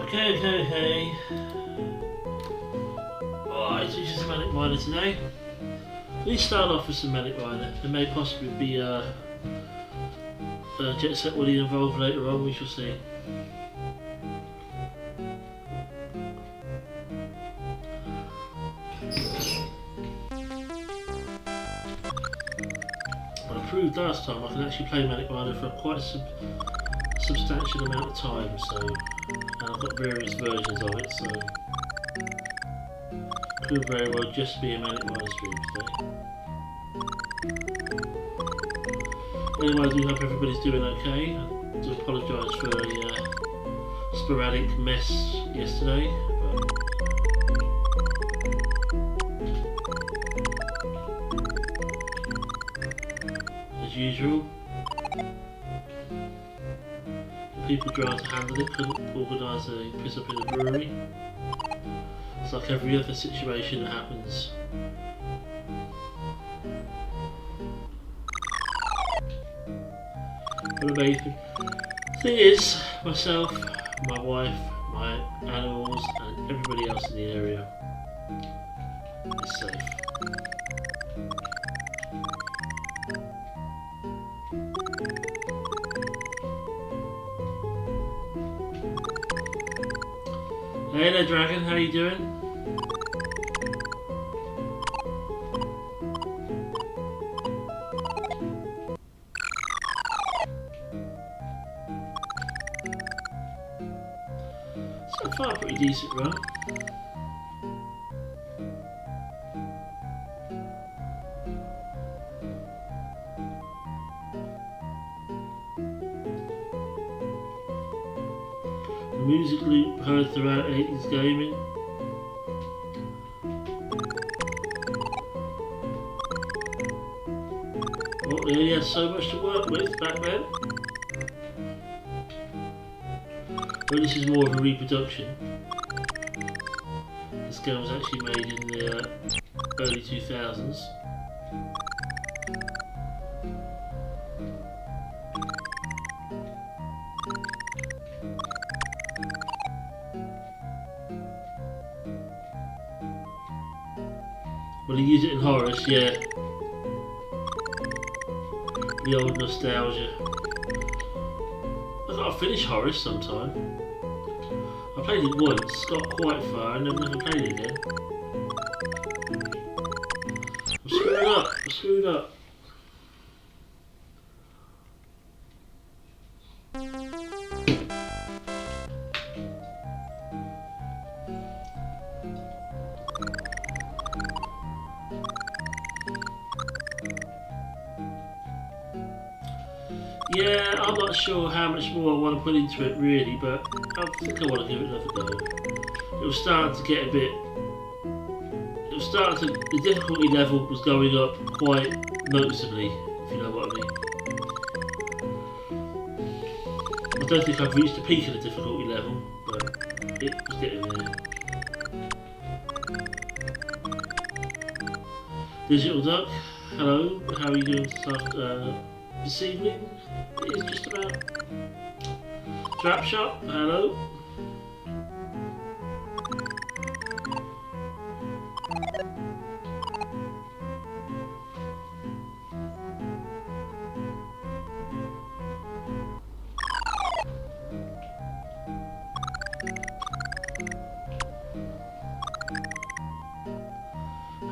Okay. Alright, it's just Manic Miner today. Let's start off with some Manic Miner. There may possibly be Jet Set Willie involved later on, we shall see. I proved last time I can actually play Manic Miner for quite a substantial amount of time, so and I've got various versions of it, so could very well just be a Manic Miner stream today. Anyway, I do hope everybody's doing okay. I do apologise for a sporadic mess yesterday, but as usual, the people trying to handle it couldn't organise a piss up in a brewery. It's like every other situation that happens. But the main thing is, myself, my wife, my animals, and everybody else in the area is safe. Hey there, Dragon, how you doing? So far, pretty decent run. The music loop heard throughout 80s gaming. Well, they only had so much to work with back then. Well, this is more of a reproduction. This game was actually made in the early 2000s. Well, you use it in Horus, yeah. The old nostalgia. I've got to finish Horus sometime. I played it once, got quite far, and then never played it again. I'm screwed up. Yeah, I'm not sure how much more I want to put into it really, but I think I want to give it another go. It was starting to get a bit... the difficulty level was going up quite noticeably, if you know what I mean. I don't think I've reached the peak of the difficulty level, but it was getting there. Digital Duck, hello, how are you doing this evening? It is just about. Trap Shop, hello.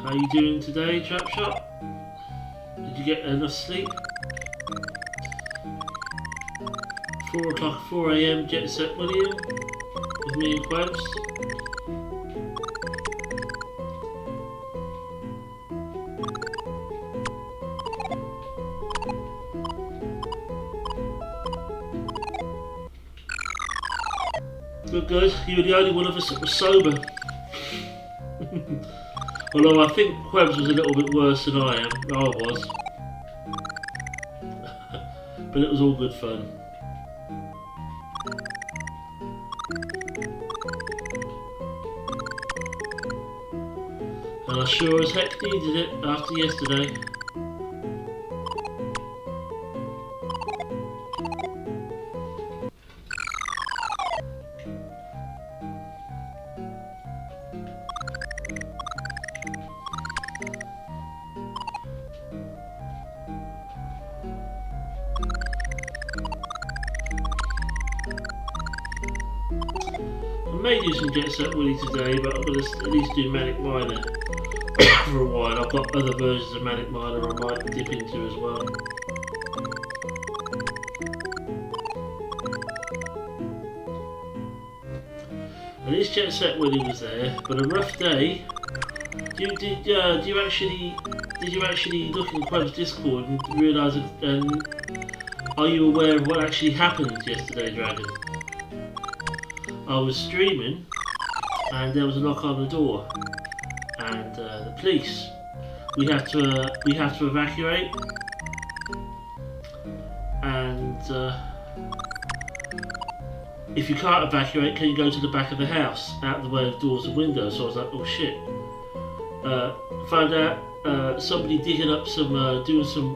How are you doing today, Trap Shop? Did you get enough sleep? 4 o'clock, 4 AM, Jet Set William, with me and Quebs. Good, you were the only one of us that was sober. Although I think Quebs was a little bit worse than I was. But it was all good fun. And I sure as heck needed it after yesterday. may do some Jet Set Willy today, but I'm going to at least do Manic Miner for a while. I've got other versions of Manic Miner I might dip into as well. At least Jet Set Willy was there, but a rough day. Did you actually look in Queb's Discord and realise and are you aware of what actually happened yesterday, Dragon? I was streaming and there was a knock on the door and the police. We have to evacuate and if you can't evacuate, can you go to the back of the house out of the way of doors and windows? So I was like, oh shit. Found out somebody digging up some, doing some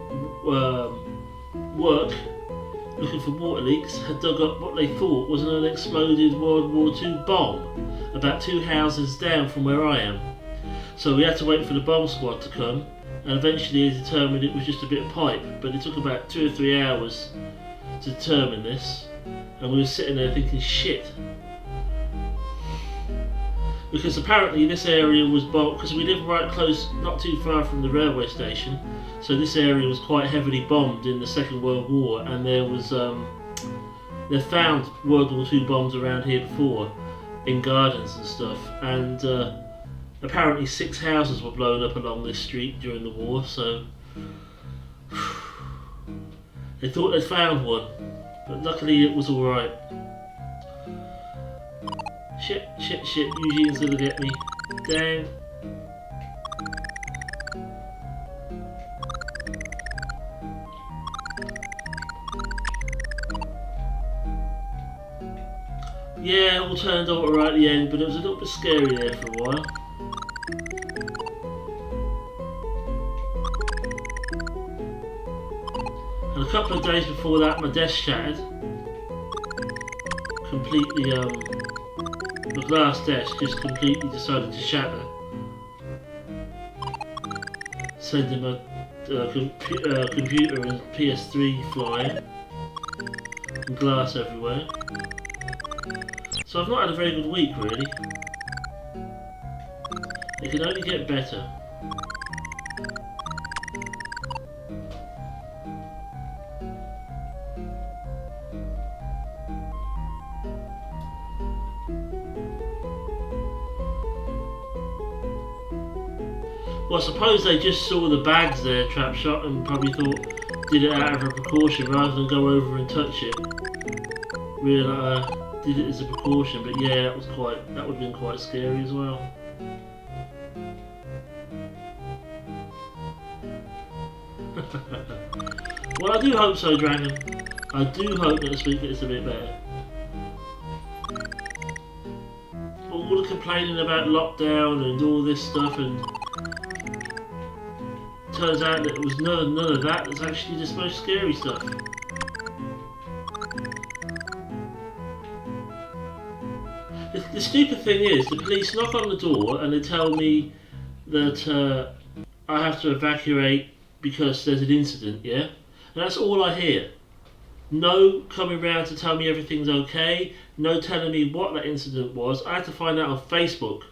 work, looking for water leaks, had dug up what they thought was an unexploded World War II bomb about 2 houses down from where I am. So we had to wait for the bomb squad to come, and eventually they determined it was just a bit of pipe, but it took about 2 or 3 hours to determine this, and we were sitting there thinking, shit. Because apparently this area was bombed, because we live right close, not too far from the railway station, so this area was quite heavily bombed in the Second World War, and there was, they found World War II bombs around here before, in gardens and stuff, and apparently 6 houses were blown up along this street during the war, so they thought they'd found one, but luckily it was alright. Shit, Eugene's gonna get me. Dang. Yeah, it all turned out alright at the end, but it was a little bit scary there for a while. And a couple of days before that, my desk shattered. Completely, the glass desk just completely decided to shatter, sending my computer and PS3 flying, and glass everywhere. So I've not had a very good week really. It can only get better. Well, I suppose they just saw the bags there, trap shot, and probably thought, did it out of a precaution rather than go over and touch it. Really, did it as a precaution, but yeah, that would have been quite scary as well. Well, I do hope so, Dragon. I do hope that this week gets a bit better. All the complaining about lockdown and all this stuff, and turns out that it was none of that. It's actually just most scary stuff. The stupid thing is, the police knock on the door and they tell me that I have to evacuate because there's an incident, yeah? And that's all I hear. No coming round to tell me everything's okay, no telling me what that incident was. I had to find out on Facebook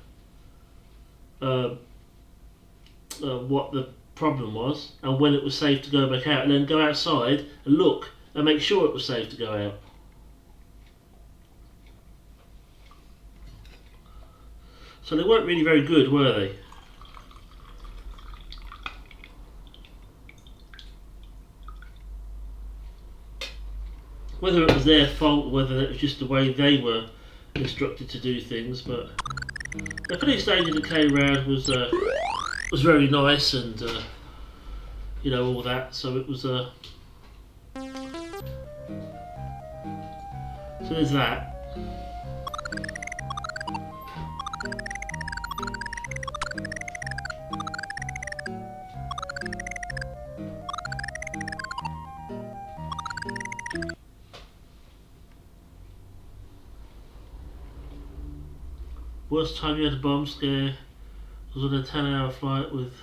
what the problem was and when it was safe to go back out, and then go outside and look and make sure it was safe to go out. So they weren't really very good, were they? Whether it was their fault or whether it was just the way they were instructed to do things, but the police lady that came round was very nice and you know, all that. So it was so there's that. Worst time you had a bomb scare was on a 10-hour flight with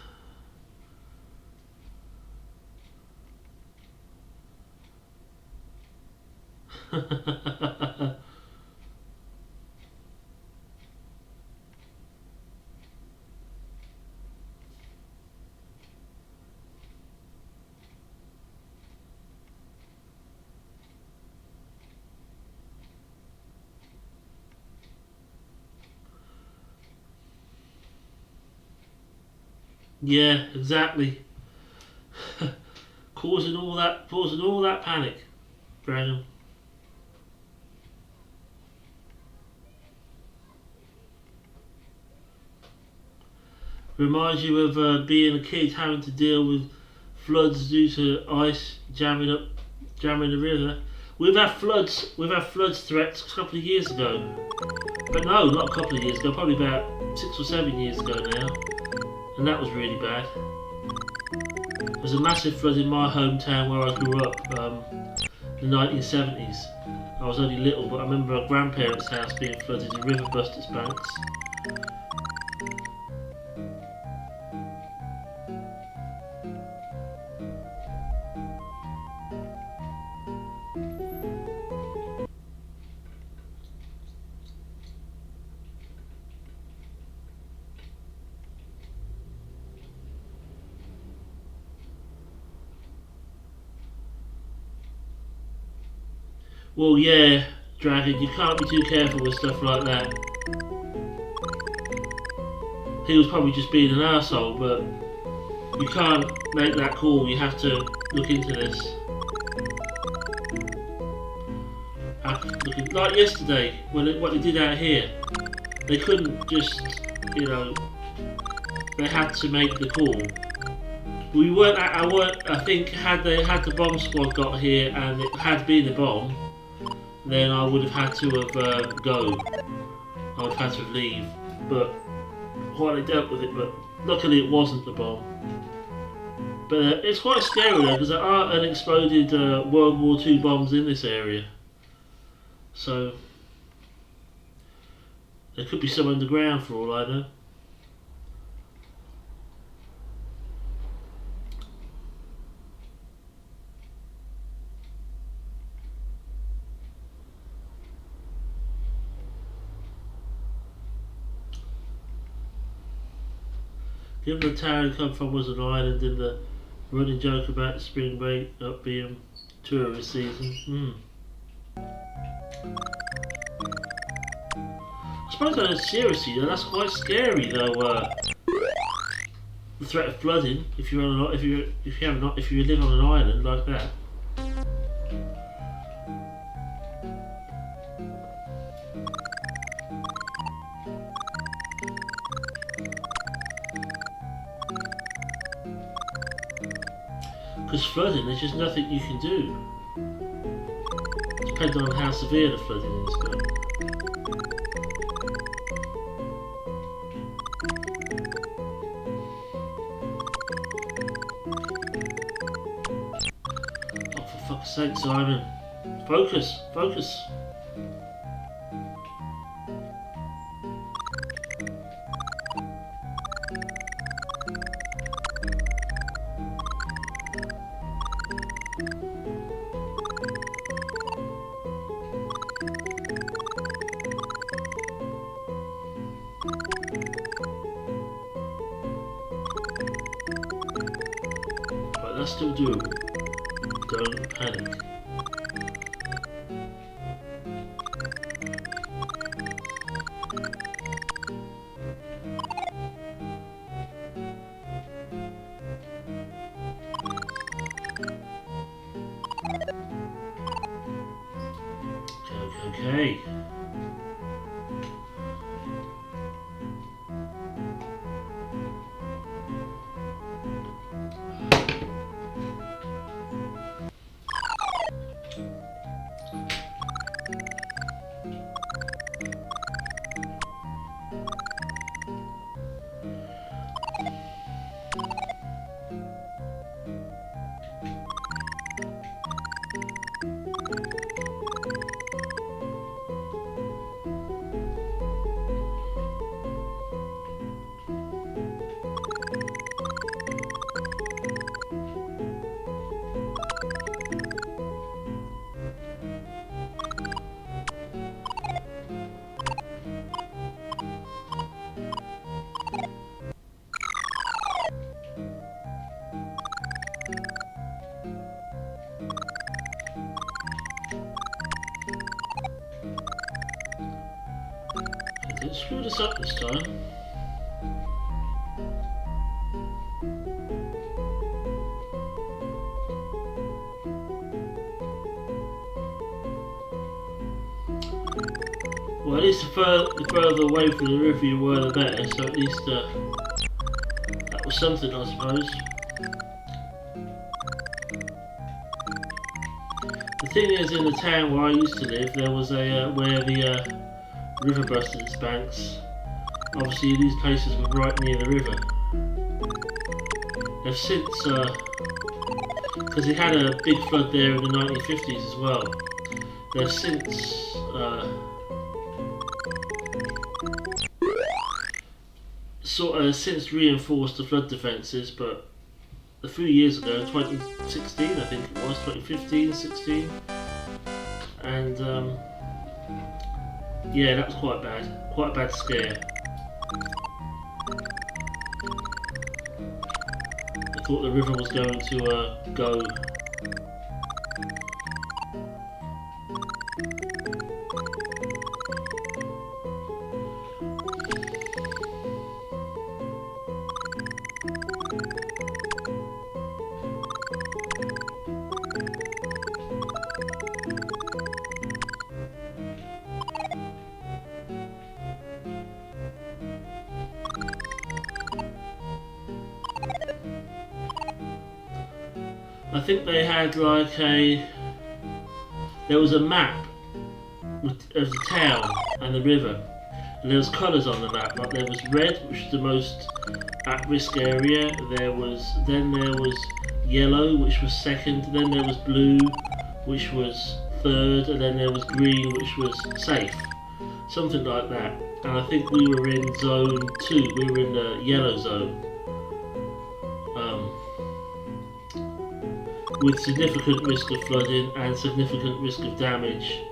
Yeah, exactly. Causing all that panic, Dragon. Reminds you of being a kid having to deal with floods due to ice jamming the river. We've had floods threats a couple of years ago, but no, not a couple of years ago, probably about 6 or 7 years ago now, and that was really bad. There was a massive flood in my hometown where I grew up, in the 1970s. I was only little, but I remember our grandparents' house being flooded, the river burst its banks. Well, yeah, Dragon, you can't be too careful with stuff like that. He was probably just being an arsehole, but you can't make that call. You have to look into this. Like yesterday, what they did out here, they couldn't just, you know, they had to make the call. We weren't. I think had the bomb squad got here and it had been a bomb, then I would have had to have go. I would have had to leave. But while they dealt with it, but luckily it wasn't the bomb. But it's quite scary though, because there are unexploded World War II bombs in this area. So there could be some underground for all I know. Given the town he come from was an island and the running joke about spring break not being tourist season. I suppose on a seriously though, that's quite scary though. The threat of flooding if you live on an island like that. Because flooding, there's just nothing you can do. Depending on how severe the flooding is. But oh, for fuck's sake, Simon. Focus, focus. But that's still doable. Don't panic. Okay. Didn't screw this up this time. Well, at least the further away from the river you were, the better. So at least that was something, I suppose. The thing is, in the town where I used to live, there was a where the river busted its banks. Obviously, these places were right near the river. They've since, because it had a big flood there in the 1950s as well. They've since reinforced the flood defences, but a few years ago, 2016 I think it was, 2015, 16, and yeah, that was quite a bad scare. I thought the river was going to go. I think they had like there was a map of the town and the river, and there was colours on the map. Like there was red, which was the most at-risk area. Then there was yellow, which was second. Then there was blue, which was third, and then there was green, which was safe. Something like that. And I think we were in zone 2. We were in the yellow zone. With significant risk of flooding and significant risk of damage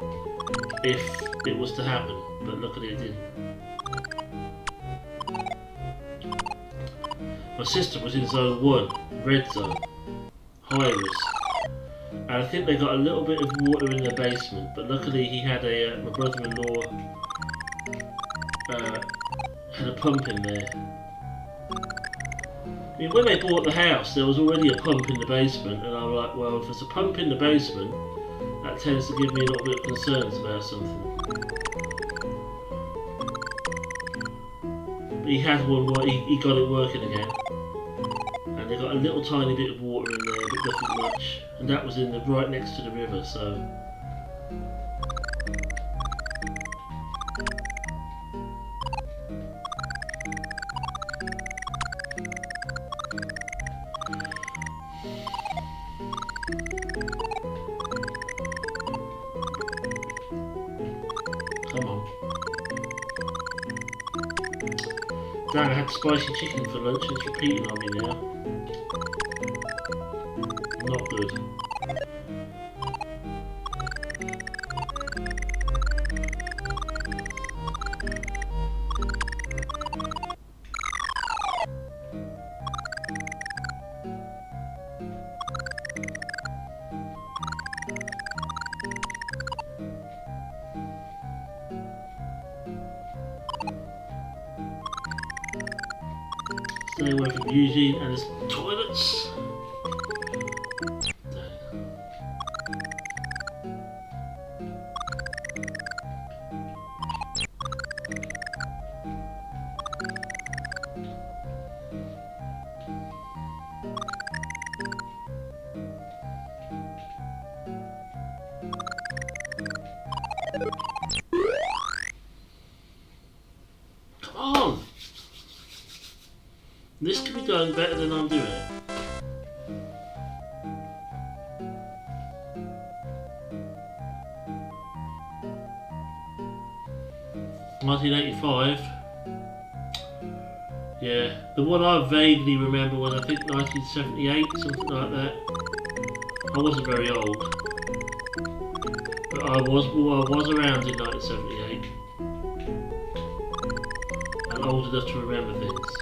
if it was to happen, but luckily it didn't. My sister was in zone 1, red zone, high risk, and I think they got a little bit of water in their basement, but luckily he had my brother-in-law had a pump in there. I mean, when they bought the house, there was already a pump in the basement, and I'm like, well, if there's a pump in the basement, that tends to give me a little bit of concerns about something. But he had one where he got it working again, and they got a little tiny bit of water in there, but nothing much, and that was right next to the river, so. Come on. Damn, I had spicy chicken for lunch and it's repeating on me now. Not good. Stay away from Eugene and his toilets. Come on! This could be done better than I'm doing it. $1985. Yeah, the one I vaguely remember was I think 1978, something like that. I wasn't very old, but I was around in 1978 and old enough to remember things.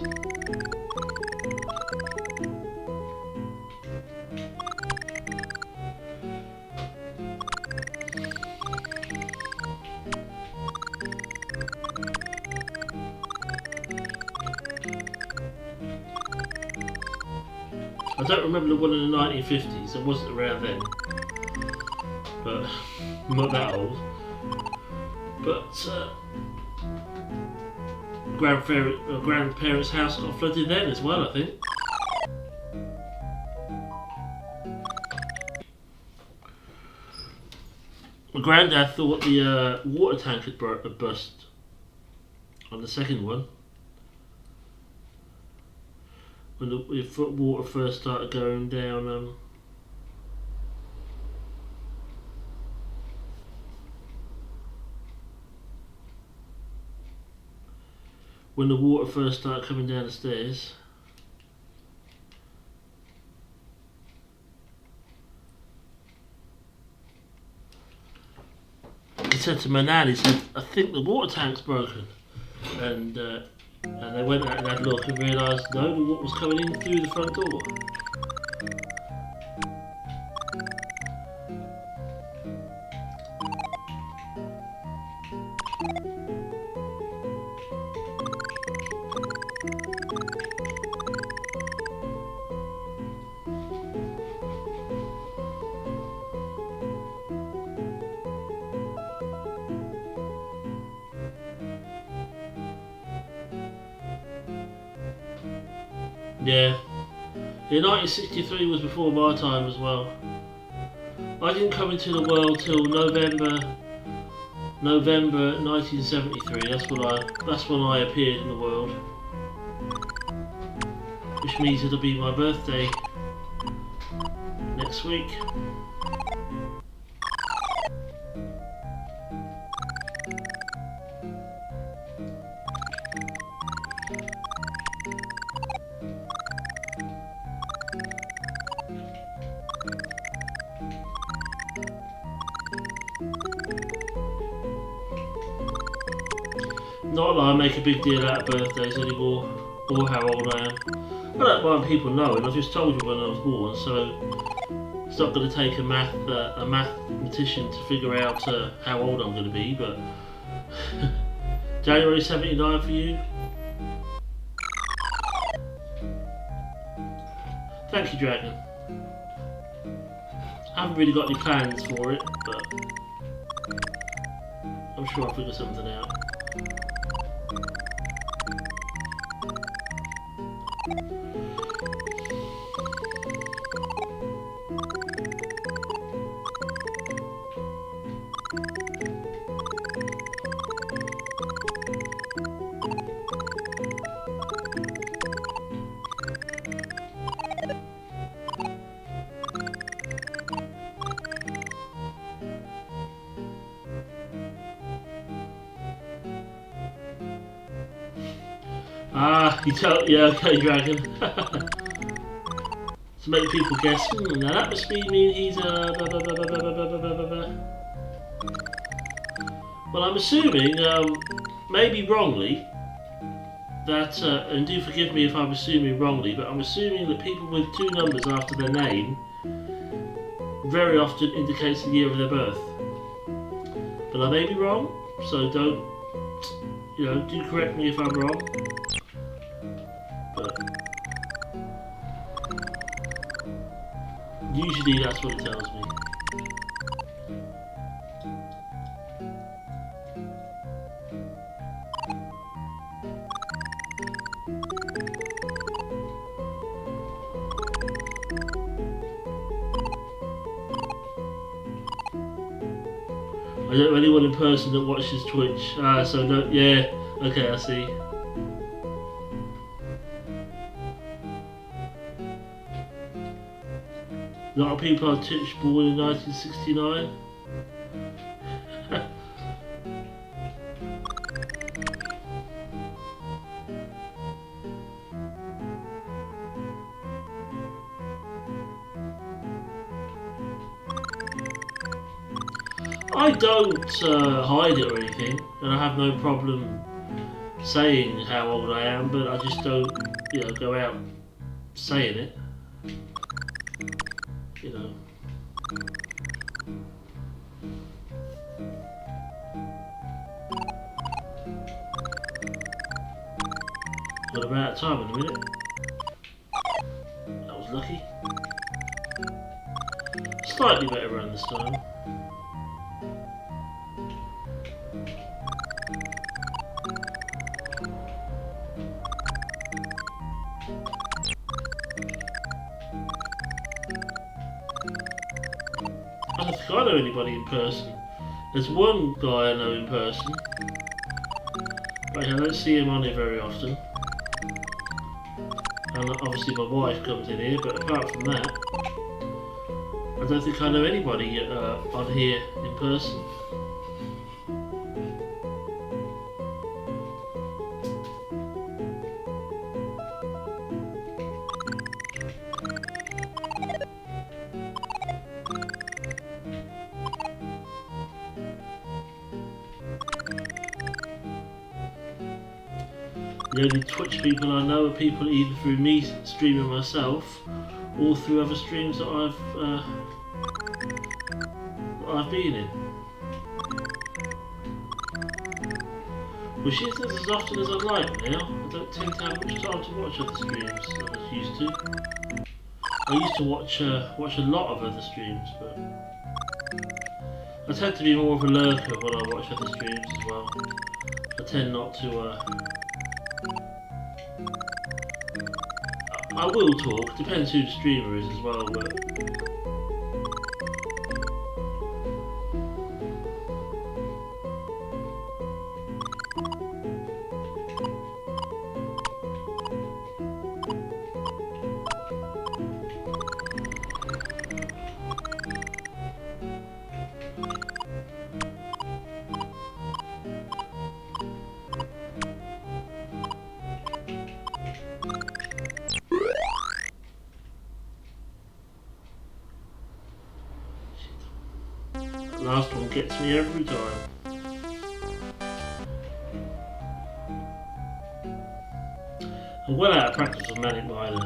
I don't remember the one in the 1950s, I wasn't around then, but I'm not that old. But grandparents' house got flooded then as well, I think. My granddad thought the water tank had burst on the second one. When the water first started going down. When the water first started coming down the stairs. He said to my nan, he said, I think the water tank's broken. And they went out and had a look and realised, no, the water was coming in through the front door. Yeah. 1963 was before my time as well. I didn't come into the world till November 1973. That's when I appeared in the world. Which means it'll be my birthday next week. Not that I make a big deal out of birthdays anymore, or how old I am. I don't mind people knowing, I just told you when I was born, so it's not going to take a mathematician to figure out how old I'm going to be, but January 79 for you. Thank you, Dragon. I haven't really got any plans for it, but I'm sure I'll figure something out. You tell, yeah, okay, Dragon. To make people guess, now that must mean he's blah, blah, blah, blah, blah, blah, blah, blah, blah. Well, I'm assuming, maybe wrongly, that, and do forgive me if I'm assuming wrongly, but I'm assuming that people with two numbers after their name very often indicates the year of their birth. But I may be wrong, so don't, do correct me if I'm wrong. But usually that's what it tells me. I don't know anyone in person that watches Twitch, so no, yeah, okay, I see. A lot of people on Twitch born in 1969. I don't hide it or anything, and I have no problem saying how old I am, but I just don't, go out saying it. Got about time in a minute. That was lucky. Slightly better around this time. think I know anybody in person. There's one guy I know in person, but I don't see him on here very often. And obviously my wife comes in here, but apart from that, I don't think I know anybody on here in person. The only Twitch people I know are people either through me streaming myself or through other streams that I've been in. Which isn't as often as I'd like now. I don't tend to have much time to watch other streams as I used to. I used to watch a lot of other streams, but I tend to be more of a lurker when I watch other streams as well. I tend not to. I will talk. Depends who the streamer is as well, but. Last one gets me every time. I'm well out of practice with Manic Miner.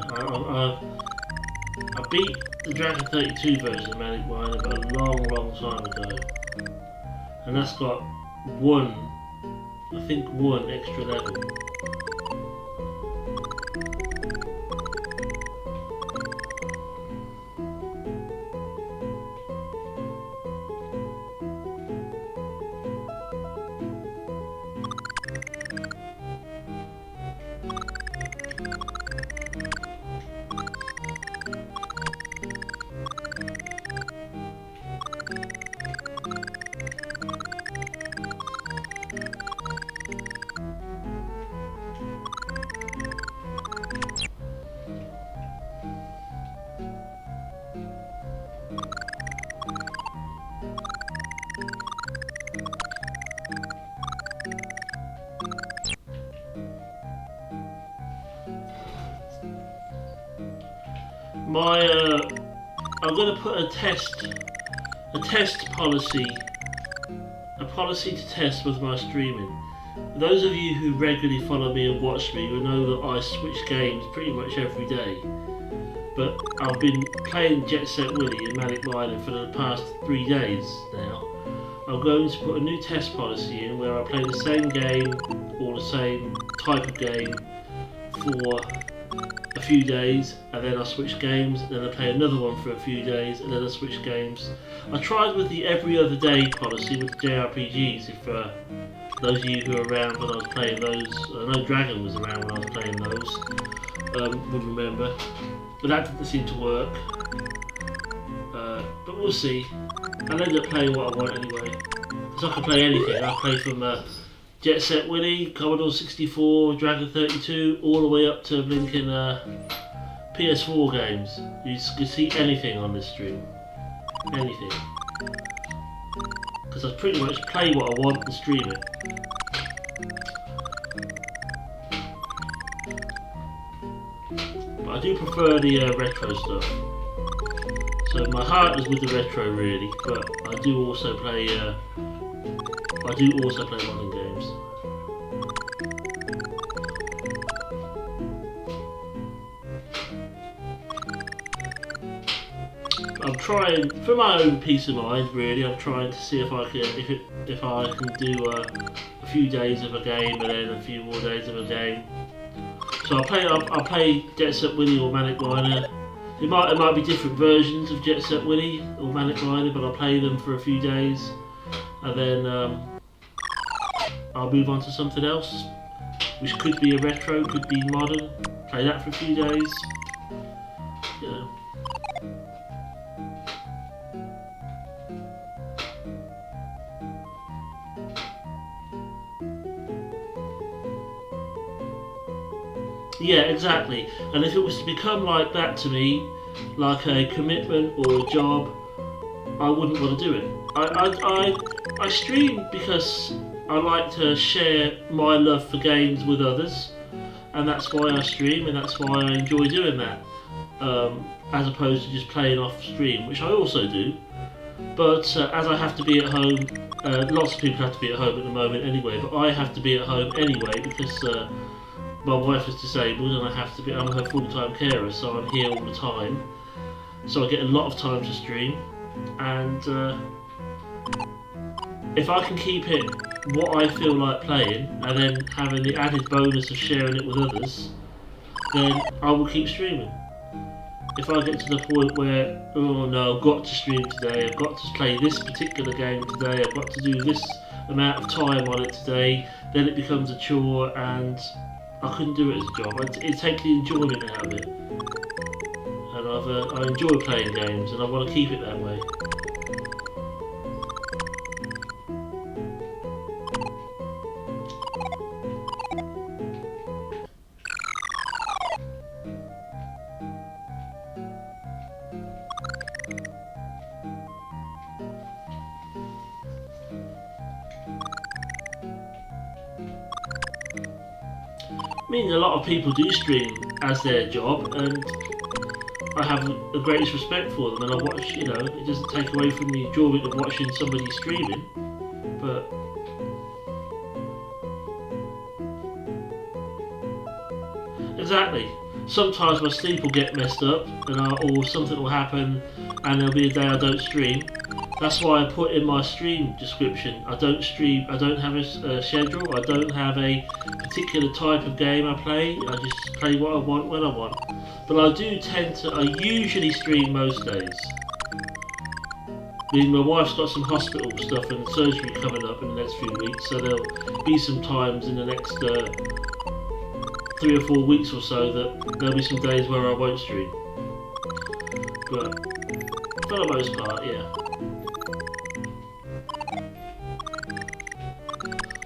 I beat the Dragon 32 version of Manic Miner but a long time ago. And that's got one extra level. I'm going to put a policy to test with my streaming. Those of you who regularly follow me and watch me will know that I switch games pretty much every day. But I've been playing Jet Set Willy and Manic Miner for the past 3 days now. I'm going to put a new test policy in where I play the same game or the same type of game for a few days, and then I switch games, and then I play another one for a few days, and then I switch games. I tried with the every other day policy with the JRPGs, if those of you who were around when I was playing those, I know Dragon was around when I was playing those, would remember, but that didn't seem to work, but we'll see. I'll end up playing what I want anyway, because I can play anything. I play from Jet Set Willy, Commodore 64, Dragon 32, all the way up to blinking PS4 games. You can see anything on this stream. Anything. Because I pretty much play what I want and stream it. But I do prefer the retro stuff. So my heart is with the retro really, but I do also play modern games. I'm trying, for my own peace of mind, really. I'm trying to see if I can do a few days of a game and then a few more days of a game. So I'll play Jet Set Willy or Manic Miner. It might be different versions of Jet Set Willy or Manic Miner, but I'll play them for a few days, and then I'll move on to something else, which could be a retro, could be modern. Play that for a few days. You know. Yeah, exactly. And if it was to become like that to me, like a commitment or a job, I wouldn't want to do it. I stream because I like to share my love for games with others, and that's why I stream, and that's why I enjoy doing that. As opposed to just playing off stream, which I also do. But as I have to be at home, lots of people have to be at home at the moment anyway, but I have to be at home anyway because my wife is disabled and I have to be. I'm her full-time carer, so I'm here all the time. So I get a lot of time to stream, and if I can keep it what I feel like playing, and then having the added bonus of sharing it with others, then I will keep streaming. If I get to the point where, oh no, I've got to stream today, I've got to play this particular game today, I've got to do this amount of time on it today, then it becomes a chore and I couldn't do it as a job. It takes the enjoyment out of it. And I enjoy playing games and I want to keep it that way. I mean, a lot of people do stream as their job, and I have the greatest respect for them. And I watch, it doesn't take away from the enjoyment of watching somebody streaming. But exactly, sometimes my sleep will get messed up, or something will happen, and there'll be a day I don't stream. That's why I put in my stream description. I don't stream. I don't have a schedule. I don't have a particular type of game I play. I just play what I want when I want. But I do tend to. I usually stream most days. I mean, my wife's got some hospital stuff and surgery coming up in the next few weeks, so there'll be some times in the next 3 or 4 weeks or so that there'll be some days where I won't stream. But for the most part, yeah.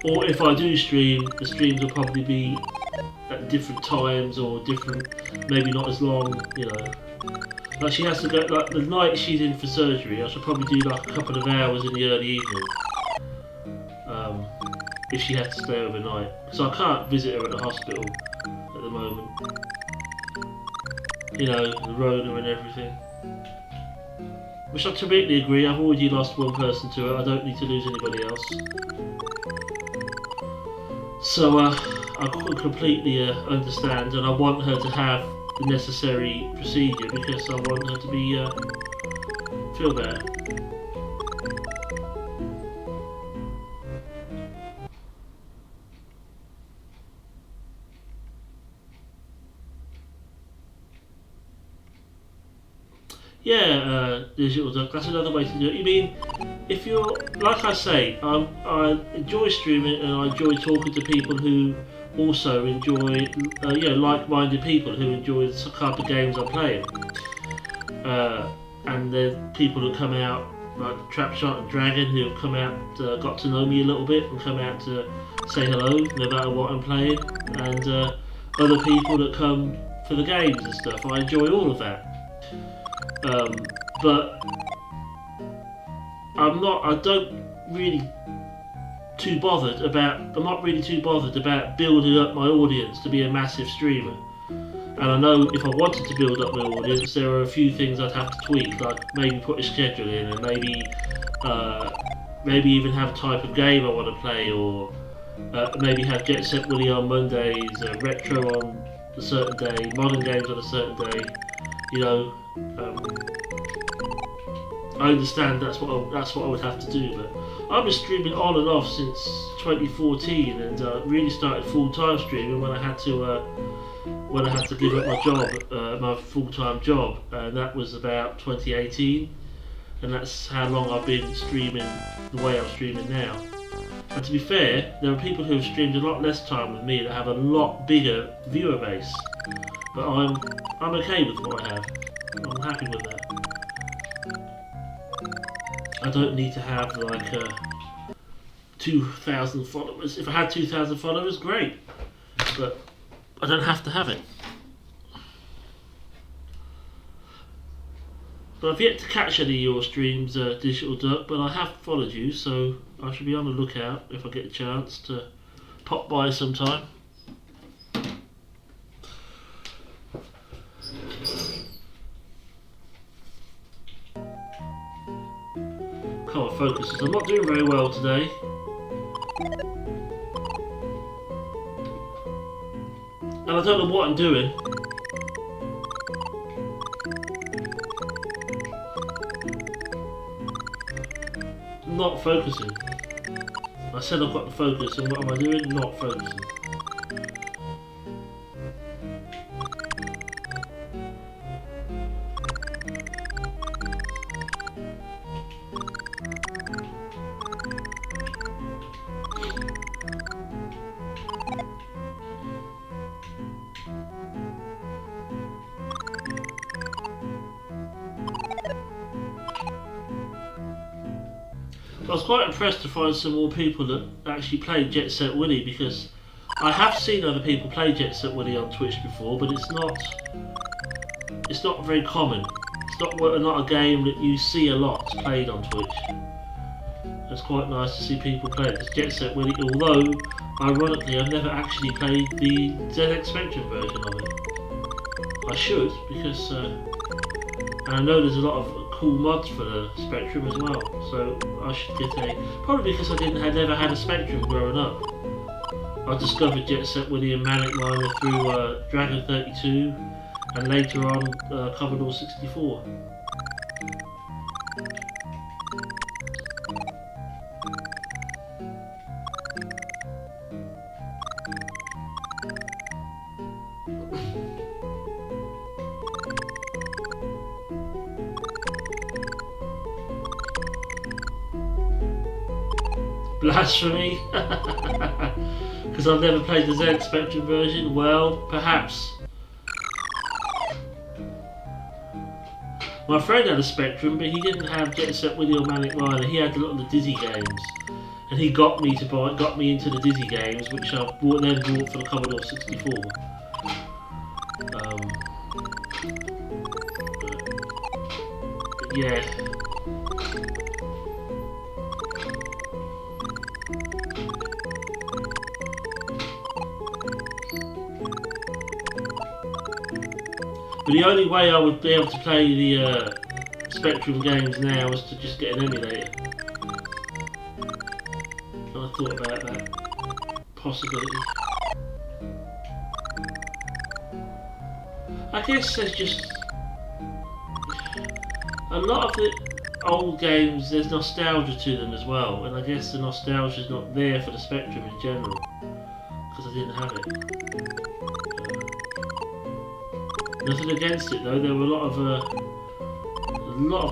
Or if I do stream, the streams will probably be at different times or different, maybe not as long, Like she has to go, like the night she's in for surgery, I should probably do like a couple of hours in the early evening. If she has to stay overnight. So I can't visit her at the hospital at the moment. The Rona and everything. Which I completely agree, I've already lost one person to it, I don't need to lose anybody else. So I completely understand, and I want her to have the necessary procedure because I want her to be feel better. Yeah, digital duck. That's another way to do it. You mean, if you're like I say, I enjoy streaming and I enjoy talking to people who also enjoy, like-minded people who enjoy the type of games I'm playing. And there's people who come out like Trapshot and Dragon who have come out, got to know me a little bit and come out to say hello no matter what I'm playing, and other people that come for the games and stuff. I enjoy all of that. But I'm not really too bothered about building up my audience to be a massive streamer. And I know if I wanted to build up my audience, there are a few things I'd have to tweak, like maybe put a schedule in, and maybe even have a type of game I want to play, or maybe have Jet Set Willy on Mondays, retro on a certain day, modern games on a certain day. I understand that's what I would have to do, but I've been streaming on and off since 2014, and really started full-time streaming when I had to give up my job, my full-time job, and that was about 2018, and that's how long I've been streaming the way I'm streaming now. And to be fair, there are people who have streamed a lot less time with me that have a lot bigger viewer base, but I'm okay with what I have. I'm happy with that. I don't need to have like 2,000 followers. If I had 2,000 followers, great. But I don't have to have it. But I've yet to catch any of your streams, Digital Duck, but I have followed you, so I should be on the lookout if I get a chance to pop by sometime. Come on, focus. I'm not doing very well today. And I don't know what I'm doing. Not focusing. I said I've got to focus, and what am I doing? Not focusing. I was quite impressed to find some more people that actually played Jet Set Willy, because I have seen other people play Jet Set Willy on Twitch before, but it's not very common. It's not a game that you see a lot played on Twitch. It's quite nice to see people play it. It's Jet Set Willy, although ironically I've never actually played the ZX Spectrum version of it. I should, because and I know there's a lot of cool mods for the Spectrum as well, so I should get probably because I never had a Spectrum growing up. I discovered Jet Set Willy and Manic Miner through Dragon 32 and later on Commodore 64. Blasphemy! Because I've never played the ZX Spectrum version? Well, perhaps. My friend had a Spectrum, but he didn't have Jet Set Willy or Manic Miner. He had a lot of the Dizzy games, and he got me into the Dizzy games, which I then bought for the Commodore 64. Yeah. But the only way I would be able to play the Spectrum games now is to just get an emulator. And I thought about that possibility. I guess there's just a lot of the old games, there's nostalgia to them as well, and I guess the nostalgia is not there for the Spectrum in general, because I didn't have it. Nothing against it though, there were a lot of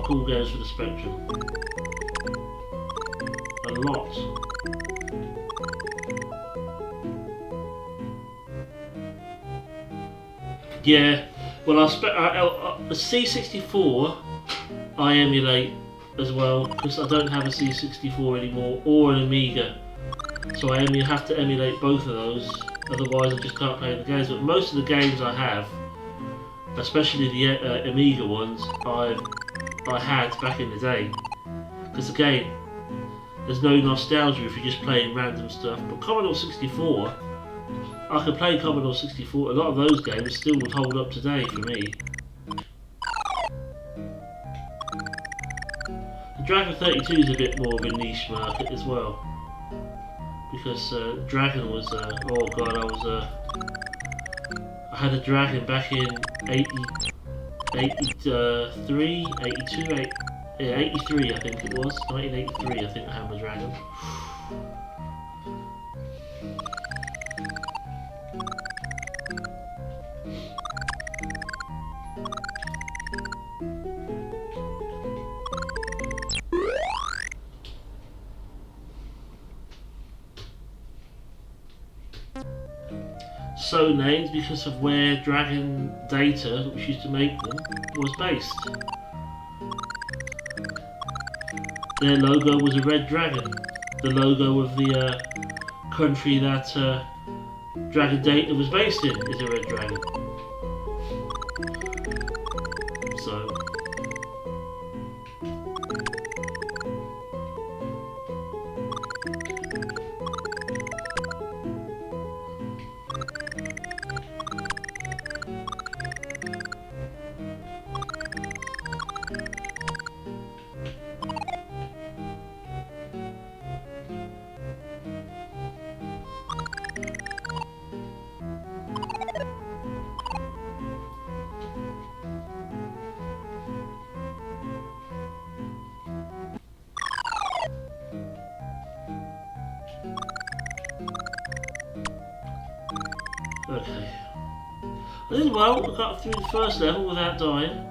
cool games for the Spectrum. A lot. Yeah, well the C64 I emulate as well, because I don't have a C64 anymore, or an Amiga. So I have to emulate both of those, otherwise I just can't play the games. But most of the games I have, especially the Amiga ones, I had back in the day. Because again, there's no nostalgia if you're just playing random stuff. But Commodore 64, I could play Commodore 64. A lot of those games still would hold up today for me. The Dragon 32 is a bit more of a niche market as well. Because Dragon was, oh god, I had a Dragon back in 83, 83 I think it was. 1983 I think I had my Dragon. So named because of where Dragon Data, which used to make them, was based. Their logo was a red dragon, the logo of the country that dragon Data was based in is a red dragon. So okay. I did well, I got through the first level without dying.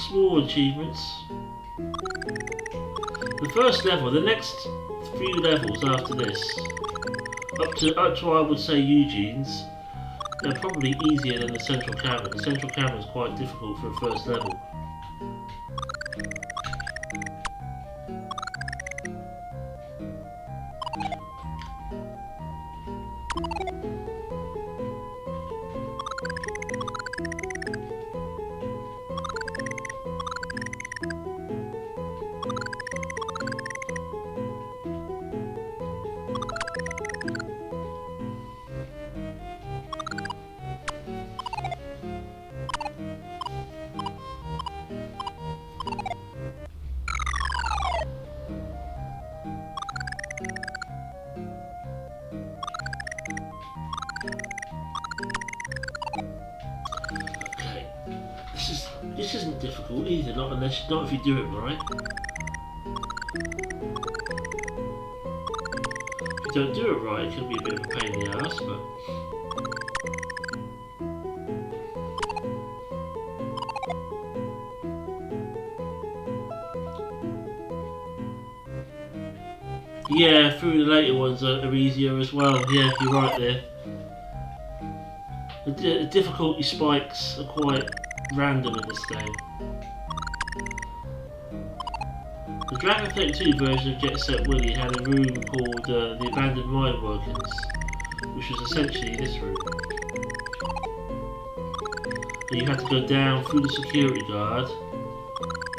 Small achievements. The first level, the next few levels after this, up to I would say Eugene's, they're probably easier than the Central Cavern. The Central Cavern is quite difficult for a first level. This isn't difficult either, not if you do it right. If you don't do it right, it can be a bit of a pain in the ass, but yeah, through the later ones are easier as well. Yeah, you're right there. The difficulty spikes are quite random in this game. The Dragon 32 version of Jet Set Willy had a room called the Abandoned Mine Workings, which was essentially this room. And you had to go down through the security guard,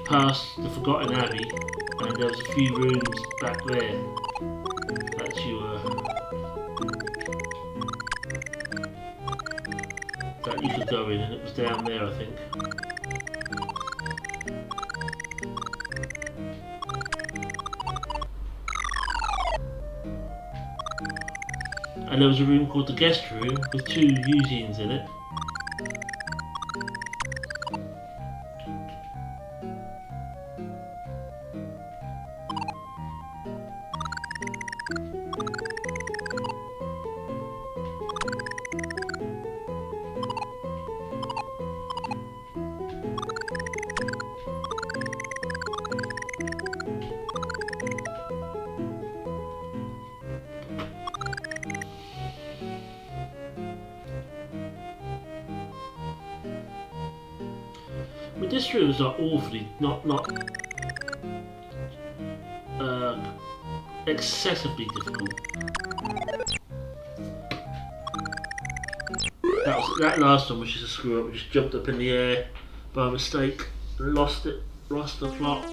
past the Forgotten Abbey, and there was a few rooms back there that you could go in, and it was down there, I think. And there was a room called the Guest Room with 2 Eugenes in it. But this room is not awfully, not excessively difficult. That last one was just a screw up. We just jumped up in the air by mistake and lost the plot.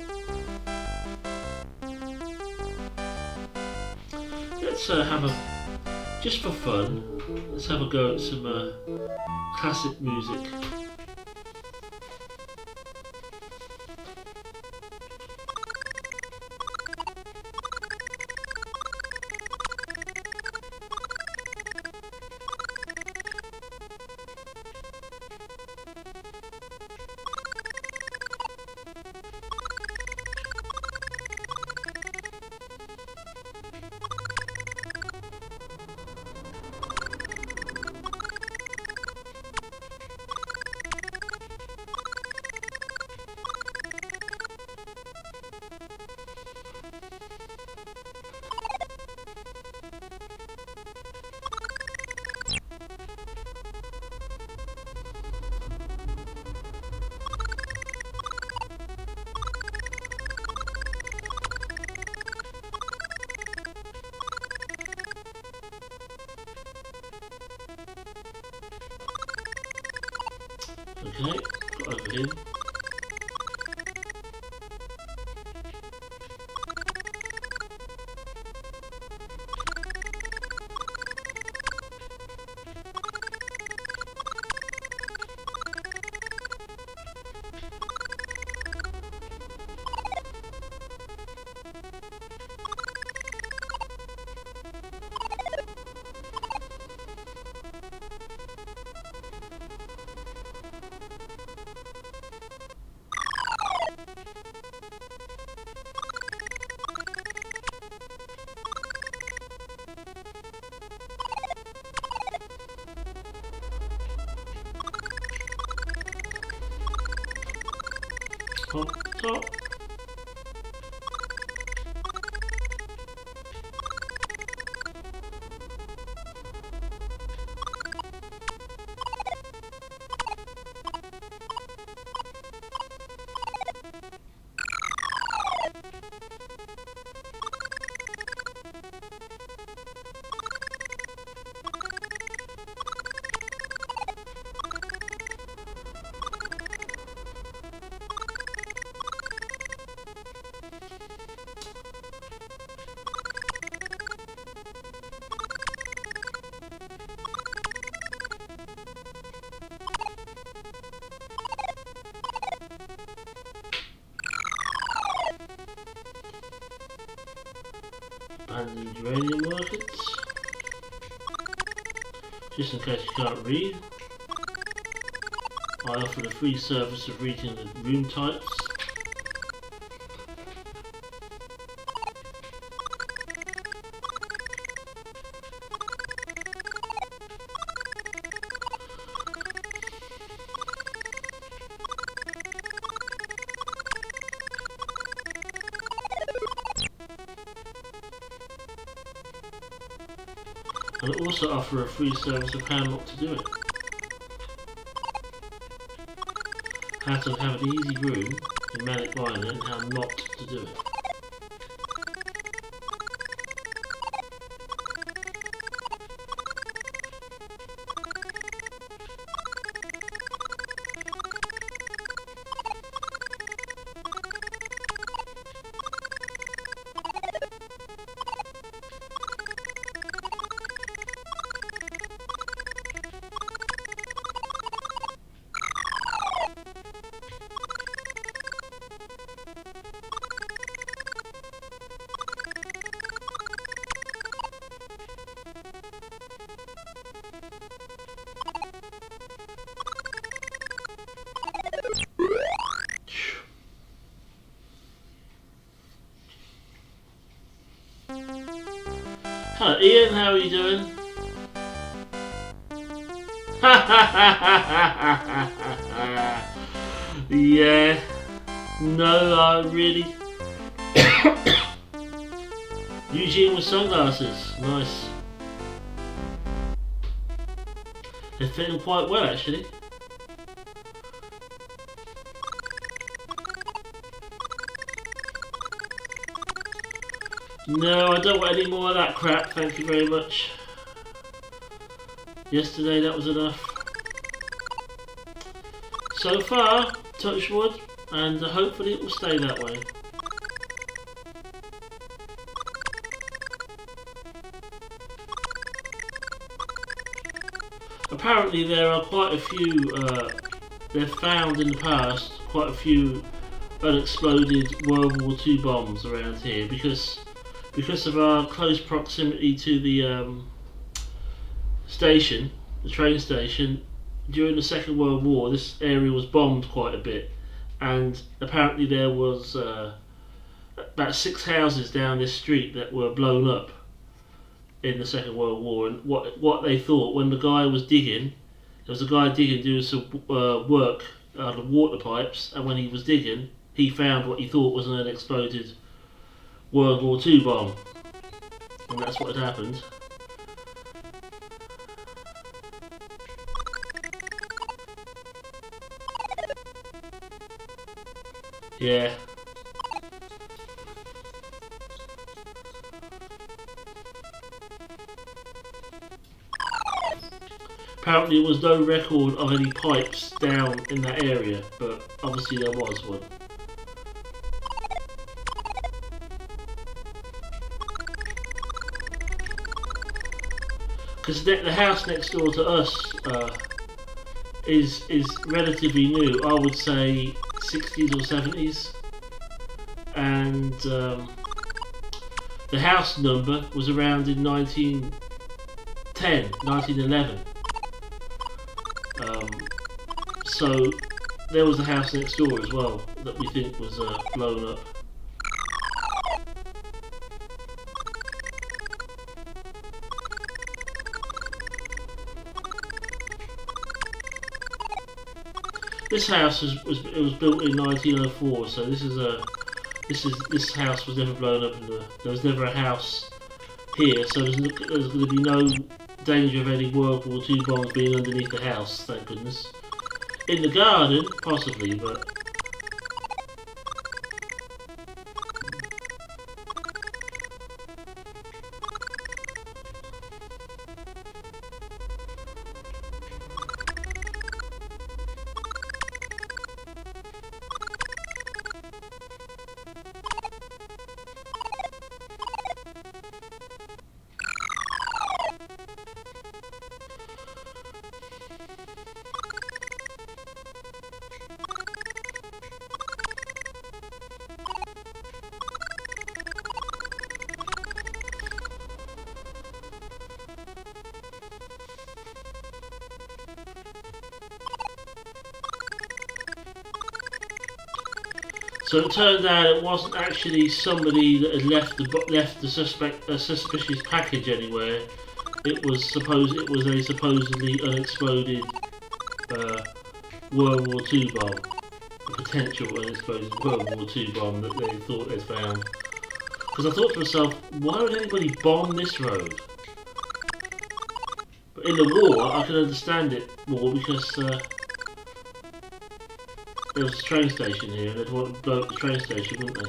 Let's just for fun, let's have a go at some classic music. Okay, got over him. Top, top. Abandoned uranium markets. Just in case you can't read, I offer the free service of reading the room types. And also offer a free service of how not to do it. How to have an easy room in Manic Miner and how not to do it. Hello Ian, how are you doing? Yeah, no, I really. Eugene with sunglasses, nice. They fit him quite well actually. No, I don't want any more of that crap, thank you very much. Yesterday that was enough. So far, touch wood, and hopefully it will stay that way. Apparently there are quite a few, they've found in the past, quite a few unexploded World War II bombs around here because of our close proximity to the station, the train station. During the Second World War, this area was bombed quite a bit, and apparently there was about 6 houses down this street that were blown up in the Second World War. And what they thought when the guy was digging, there was a guy digging doing some work out of water pipes, and when he was digging, he found what he thought was an unexploded World War II bomb, and that's what had happened. Yeah. Apparently there was no record of any pipes down in that area, but obviously there was one. Because the house next door to us is relatively new. I would say 60s or 70s, and the house number was around in 1910, 1911. So there was a house next door as well that we think was blown up. This house was built in 1904, so this house was never blown up. There was never a house here, so there's going to be no danger of any World War II bombs being underneath the house. Thank goodness. In the garden, possibly, but. So it turned out it wasn't actually somebody that had left a suspicious package anywhere. It was a supposedly unexploded World War II bomb, a potential unexploded World War II bomb that they thought they'd found. Because I thought to myself, why would anybody bomb this road? But in the war, I can understand it more because. There was a train station here, and they'd want to blow up the train station, wouldn't they?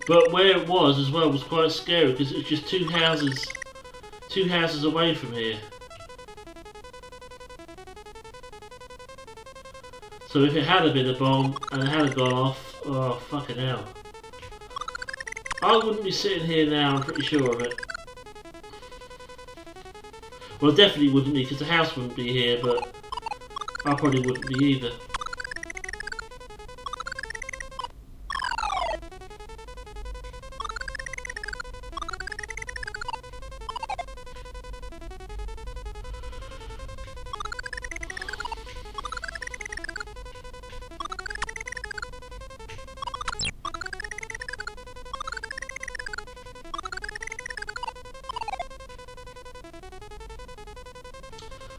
But where it was as well was quite scary because it was just two houses away from here. So if it had been a bomb and it had gone off, oh fucking hell. I wouldn't be sitting here now, I'm pretty sure of it. Well, I definitely wouldn't be because the house wouldn't be here, but I probably wouldn't be either.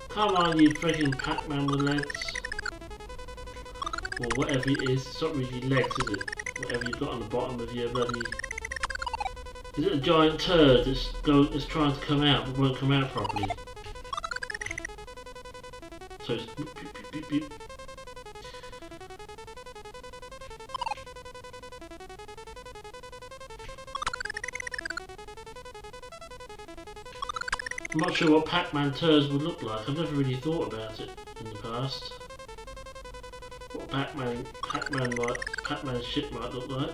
Come on, you freaking Pac-Man with legs. Or whatever it is. It's not really legs, is it? Whatever you've got on the bottom of your bloody... Is it a giant turd that's trying to come out but won't come out properly? So it's... Beep, beep, beep, beep. I'm not sure what Pac-Man turds would look like. I've never really thought about it in the past. What Pac-Man shit might look like.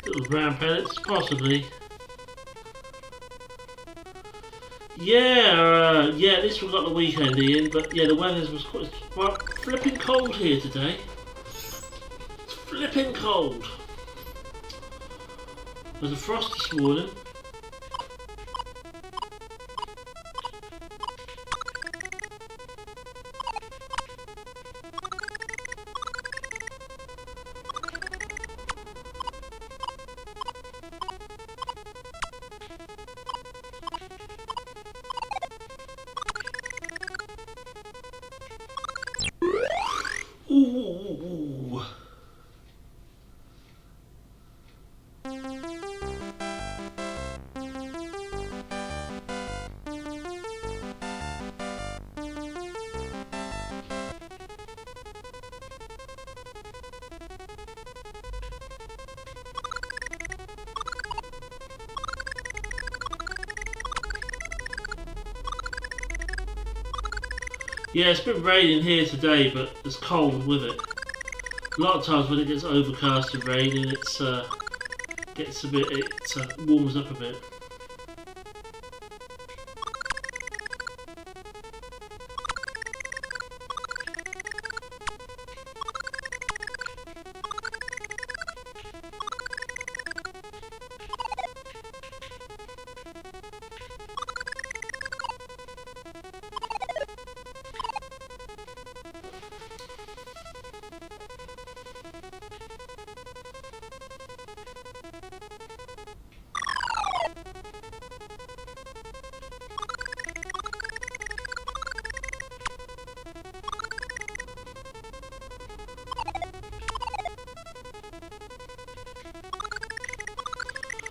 Little brown pellets, possibly. Yeah, yeah, at least we've got the weekend in, but yeah, the weather was quite flipping cold here today. It's flipping cold. There's a frost this morning. Yeah, it's been raining here today, but it's cold with it. A lot of times when it gets overcast and raining, gets a bit, it warms up a bit.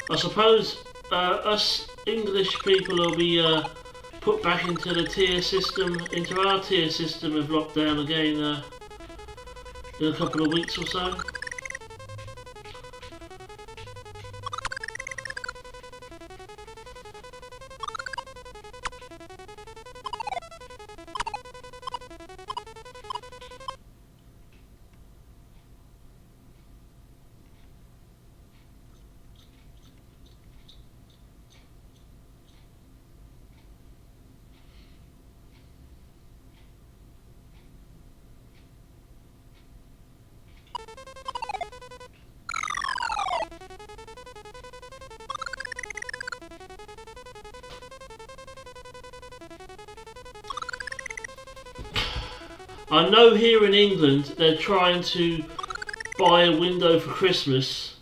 I suppose us English people will be put back into the tier system, into our tier system of lockdown again in a couple of weeks or so. I know here in England they're trying to buy a window for Christmas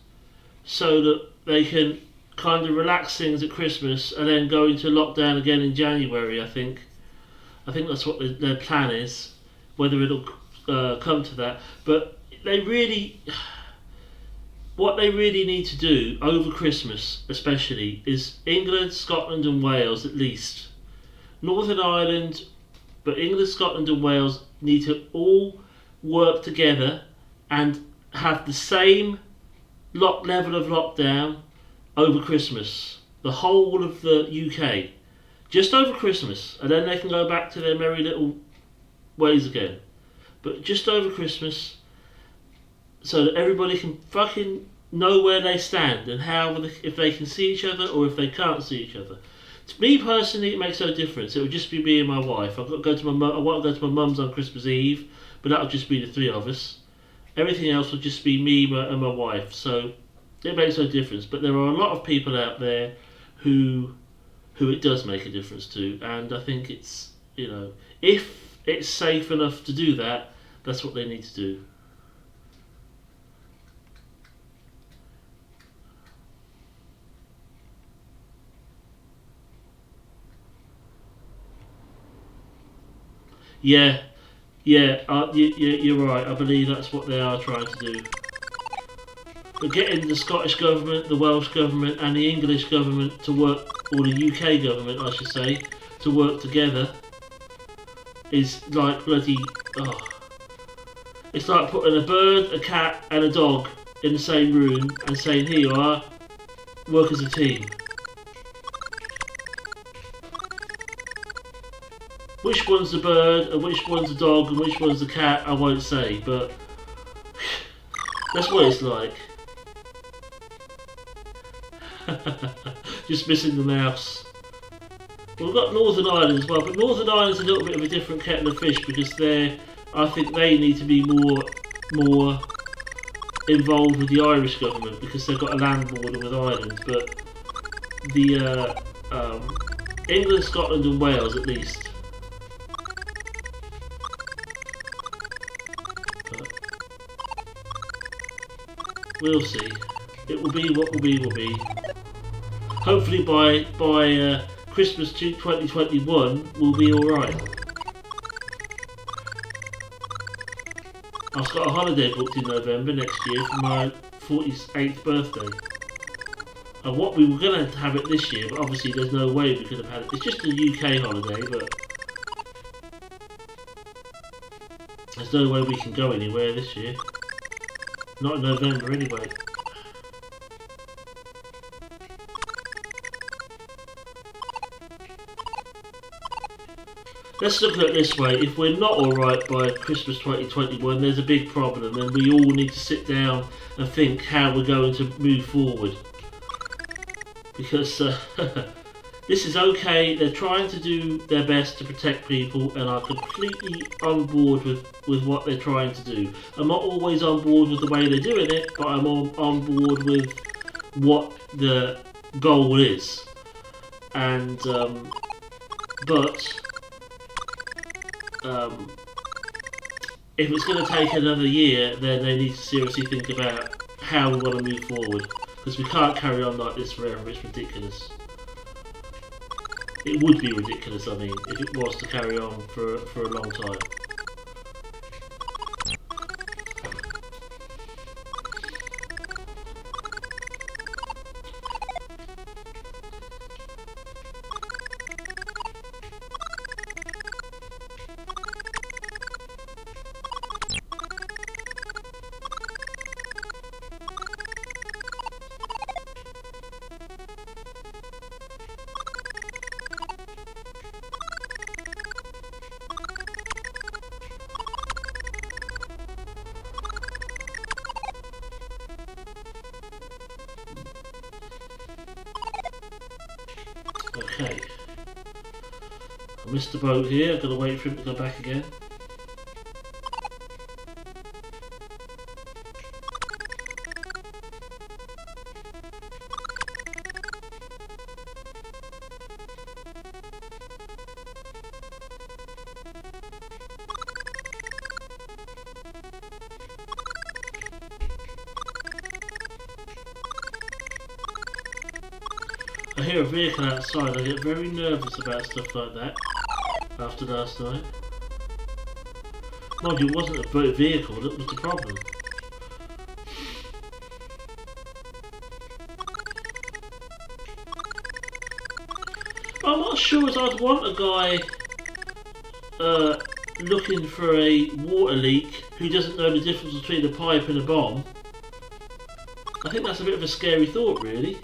so that they can kind of relax things at Christmas and then go into lockdown again in January. I think that's what their plan is. Whether it'll come to that, but what they really need to do over Christmas, especially, is England, Scotland, and Wales at least. Northern Ireland, but England, Scotland, and Wales need to all work together and have the same level of lockdown over Christmas. The whole of the UK. Just over Christmas. And then they can go back to their merry little ways again. But just over Christmas, so that everybody can fucking know where they stand and if they can see each other or if they can't see each other. To me personally, it makes no difference. It would just be me and my wife. I want to go to my mum's on Christmas Eve, but that'll just be the three of us. Everything else will just be me and my wife. So it makes no difference. But there are a lot of people out there who it does make a difference to, and I think it's, if it's safe enough to do that, that's what they need to do. Yeah, you're right. I believe that's what they are trying to do. But getting the Scottish government, the Welsh government, and the English government to work, or the UK government, I should say, to work together is like bloody. Oh, it's like putting a bird, a cat, and a dog in the same room and saying, "Here you are, work as a team." Which one's the bird, and which one's the dog, and which one's the cat, I won't say, but that's what it's like. Just missing the mouse. Well, we've got Northern Ireland as well, but Northern Ireland's a little bit of a different kettle of fish because I think they need to be more involved with the Irish government because they've got a land border with Ireland, but the England, Scotland and Wales at least. We'll see. It will be what will be. Hopefully by Christmas 2021 we'll be alright. I've got a holiday booked in November next year for my 48th birthday. And what we were going to have it this year, but obviously there's no way we could have had it. It's just a UK holiday, but there's no way we can go anywhere this year. Not in November anyway. let's look at it this way. If we're not alright by Christmas 2021, there's a big problem, and we all need to sit down and think how we're going to move forward. Because this is okay, they're trying to do their best to protect people, and I'm completely on board with what they're trying to do. I'm not always on board with the way they're doing it, but I'm on board with what the goal is. And, if it's going to take another year, then they need to seriously think about how we want to move forward. Because we can't carry on like this forever, it's ridiculous. It would be ridiculous, I mean, if it was to carry on for a long time. Okay. I missed the boat here, I've got to wait for him to go back again. I hear a vehicle outside, I get very nervous about stuff like that after last night. Mind you, it wasn't a vehicle that was the problem. I'm not sure as I'd want a guy looking for a water leak who doesn't know the difference between a pipe and a bomb. I think that's a bit of a scary thought, really.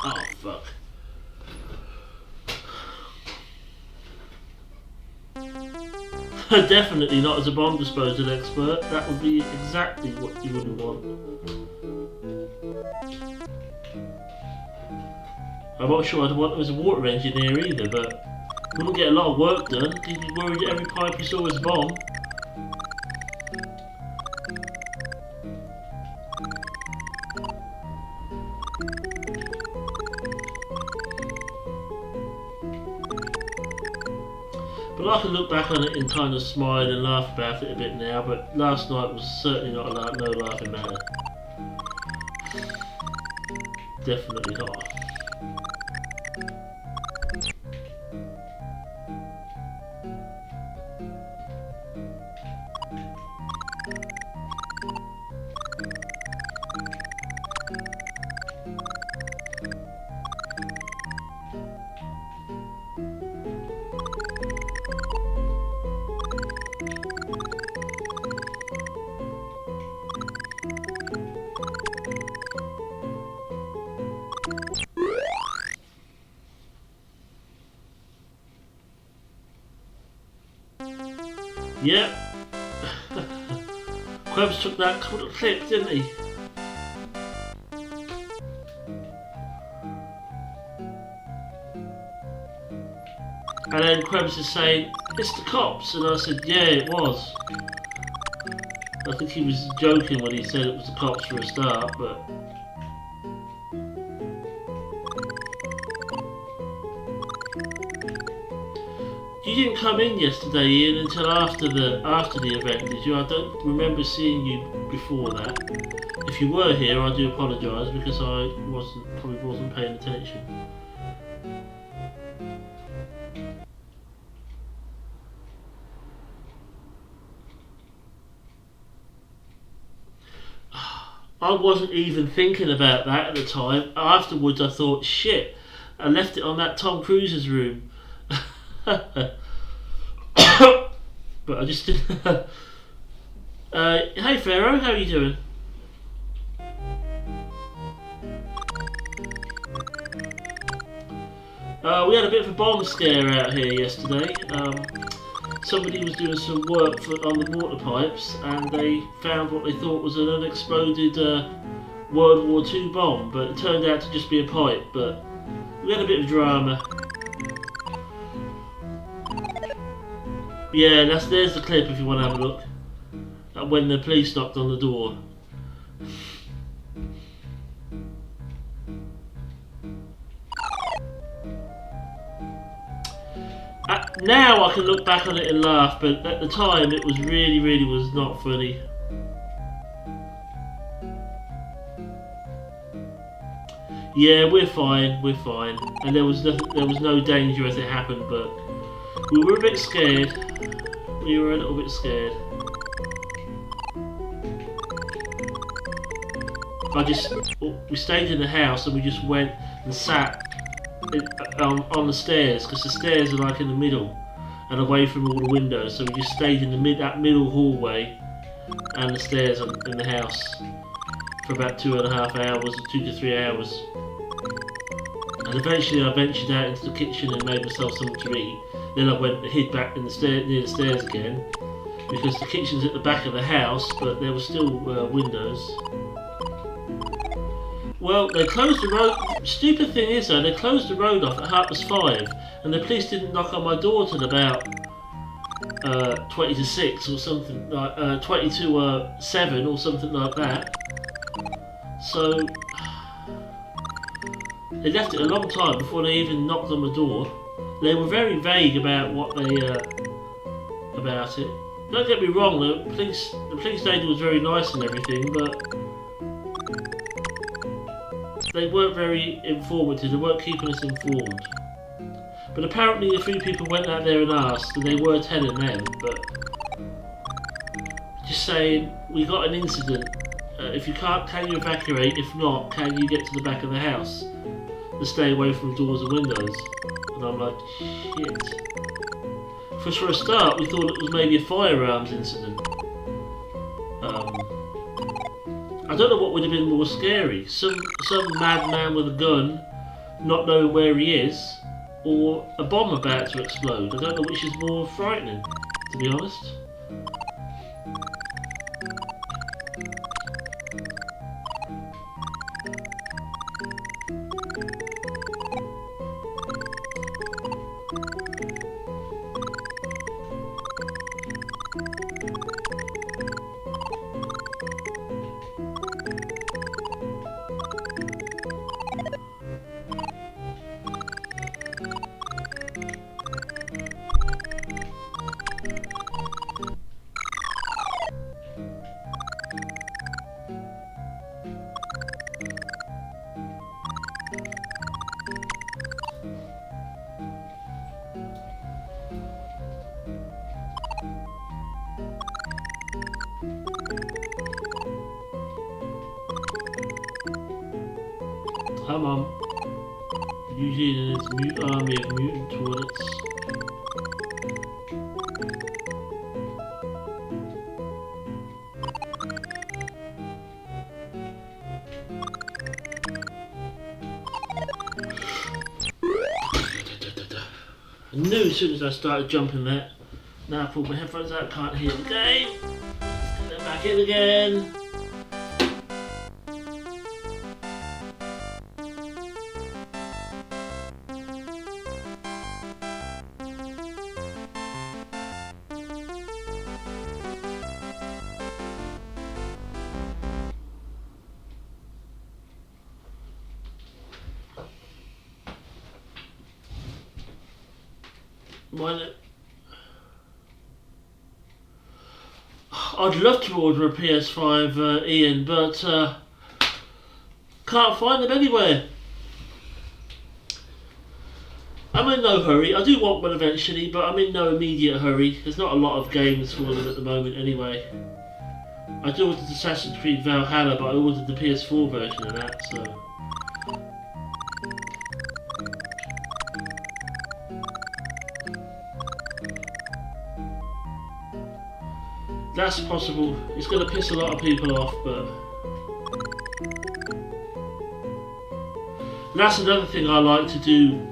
Oh, fuck. Definitely not as a bomb disposal expert. That would be exactly what you wouldn't want. I'm not sure I'd want him as a water engineer either, but wouldn't get a lot of work done. He'd be worried that every pipe he saw was a bomb. But I can look back on it and kind of smile and laugh about it a bit now, but last night was certainly not no laughing matter. Definitely not. Yep. Quebs took that clip, didn't he? And then Quebs is saying, it's the cops. And I said, yeah, it was. I think he was joking when he said it was the cops for a start, but... You didn't come in yesterday, Ian, until after the event, did you? I don't remember seeing you before that. If you were here, I do apologise because I probably wasn't paying attention. I wasn't even thinking about that at the time. Afterwards, I thought, shit. I left it on that Tom Cruise's room. But I just didn't. Hey Pharaoh, how are you doing? We had a bit of a bomb scare out here yesterday. Somebody was doing some work on the water pipes and they found what they thought was an unexploded World War II bomb, but it turned out to just be a pipe. But we had a bit of drama. Yeah, there's the clip if you want to have a look. When the police knocked on the door. Now I can look back on it and laugh, but at the time it was really was not funny. Yeah, we're fine, and there was no danger as it happened, but we were a bit scared. We were a little bit scared. We stayed in the house and we just went and sat on the stairs, because the stairs are like in the middle and away from all the windows, so we just stayed in that middle hallway and the stairs in the house for about 2.5 hours, 2 to 3 hours, and eventually I ventured out into the kitchen and made myself something to eat. Then I went and hid back in near the stairs again, because the kitchen's at the back of the house, but there were still windows. Well, they closed the road. Stupid thing is though, they closed the road off at 5:30, and the police didn't knock on my door till about 20 to 6 or something like 20 to 7 or something like that. So they left it a long time before they even knocked on the door. They were very vague about what they about it. Don't get me wrong, the police lady was very nice and everything, but they weren't very informative. They weren't keeping us informed. But apparently a few people went out there and asked, and they were telling them, but just saying, we got an incident. If you can't, can you evacuate? If not, can you get to the back of the house and stay away from doors and windows? And I'm like, shit. Because for a start, we thought it was maybe a firearms incident. I don't know what would have been more scary. Some madman with a gun, not knowing where he is, or a bomb about to explode. I don't know which is more frightening, to be honest. Come on. New Zealand is a mute army of mutant toilets. I knew as soon as I started jumping that. Now I pulled my headphones out, can't hear the game. Get them back in again. I'd love to order a PS5, Ian, but can't find them anywhere. I'm in no hurry. I do want one eventually, but I'm in no immediate hurry. There's not a lot of games for them at the moment anyway. I ordered Assassin's Creed Valhalla, but I ordered the PS4 version of that, so... That's possible. It's going to piss a lot of people off, but that's another thing I like to do.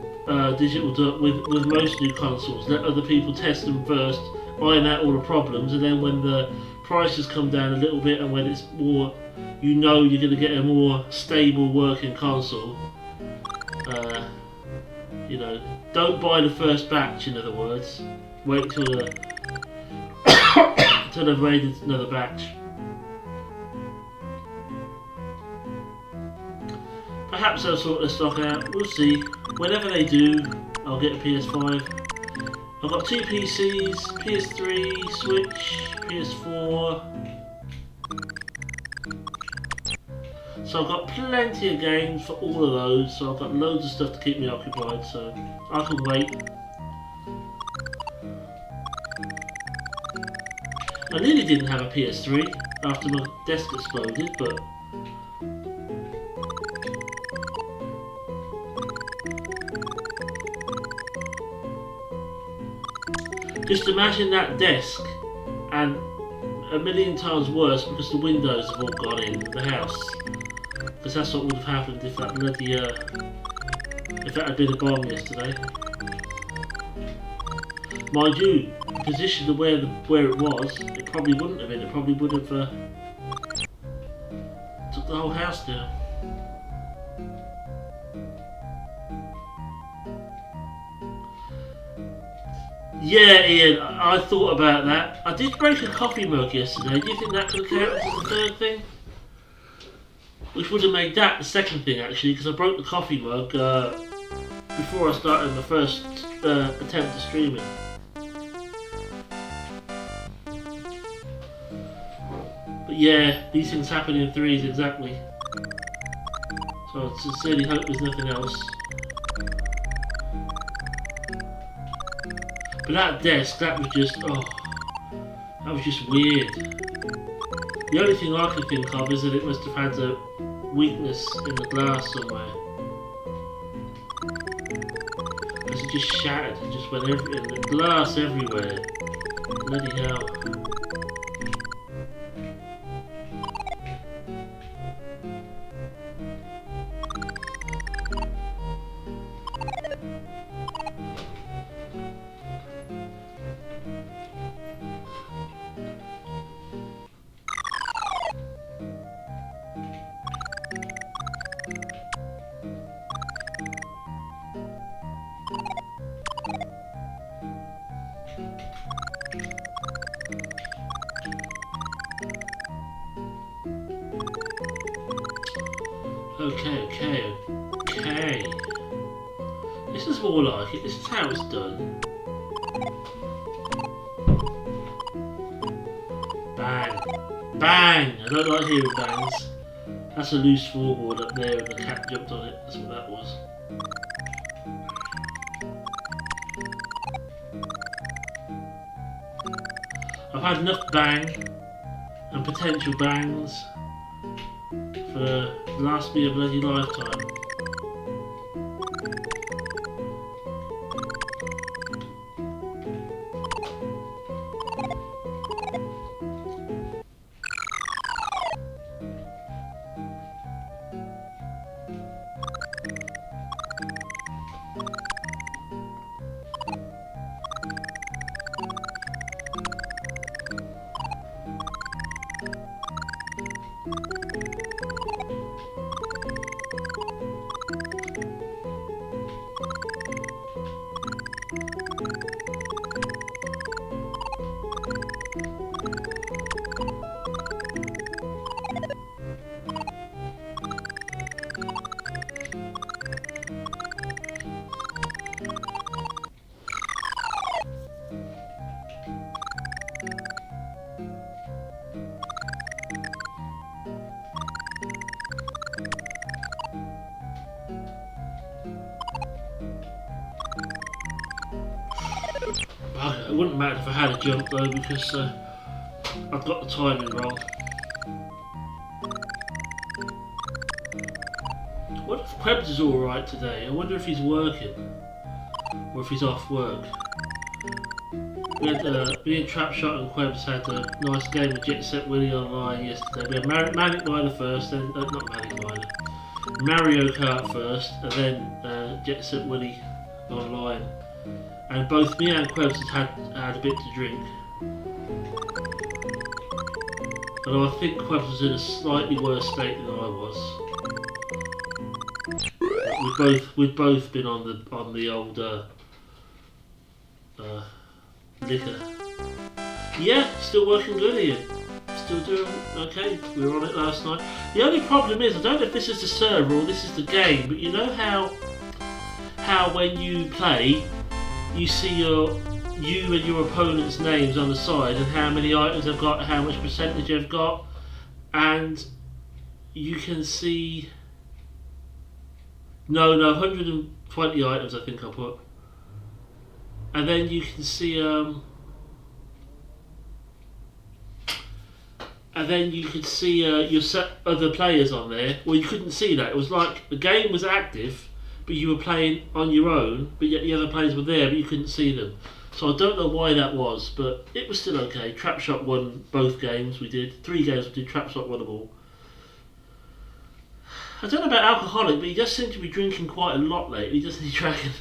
Digital with most new consoles. Let other people test them first, iron out all the problems, and then when the prices come down a little bit and when it's more, you know, you're going to get a more stable working console. You know, don't buy the first batch. In other words, wait till until they've made another batch. Perhaps they'll sort their stock out. We'll see. Whenever they do, I'll get a PS5. I've got 2 PCs, PS3, Switch, PS4. So I've got plenty of games for all of those, so I've got loads of stuff to keep me occupied, so I can wait. I nearly didn't have a PS3 after my desk exploded, but just imagine that desk, and a million times worse because the windows have all gone in the house. Because that's what would have happened if that bloody, if that had been a bomb yesterday. Mind you, positioned to where it was, it probably wouldn't have been. It probably would have took the whole house down. Yeah, Ian, I thought about that. I did break a coffee mug yesterday. Do you think that could count as the third thing? Which would have made that the second thing, actually, because I broke the coffee mug before I started my first attempt at streaming. But yeah, these things happen in threes, exactly. So I sincerely hope there's nothing else. But that desk, that was just, oh, that was just weird. The only thing I could think of is that it must have had a weakness in the glass somewhere. Because it just shattered, it just went everywhere, the glass everywhere. Bloody hell. Okay. This is more like it. This is how it's done. Bang. Bang! I don't like hearing bangs. That's a loose floorboard up there and the cat jumped on it. That's what that was. I've had enough bang and potential bangs for last me a bloody lifetime. It wouldn't matter if I had a jump though, because I've got the timing wrong. What if Krebs is alright today? I wonder if he's working or if he's off work. Me and Trapshot and Quebs had a nice game of Jet Set Willy online yesterday. We had Manic Miner first, then not Manic Miner, Mario Kart first, and then Jet Set Willy online. And both me and Quebs had a bit to drink. Although I think Quebs was in a slightly worse state than I was. We've both been on the old liquor. Yeah, still working good here. Still doing okay. We were on it last night. The only problem is, I don't know if this is the server or this is the game, but you know how when you play, you see you and your opponent's names on the side and how many items they've got, how much percentage they've got, and you can see 120 items I think I put. And then you can see your other players on there. Well, you couldn't see that. It was like the game was active, but you were playing on your own, but yet the other players were there, but you couldn't see them. So I don't know why that was, but it was still okay. Trapshot won both games. We did 3 games. We did. Trapshot won them all. I don't know about Alcoholic, but he just seems to be drinking quite a lot lately, doesn't he, Dragon?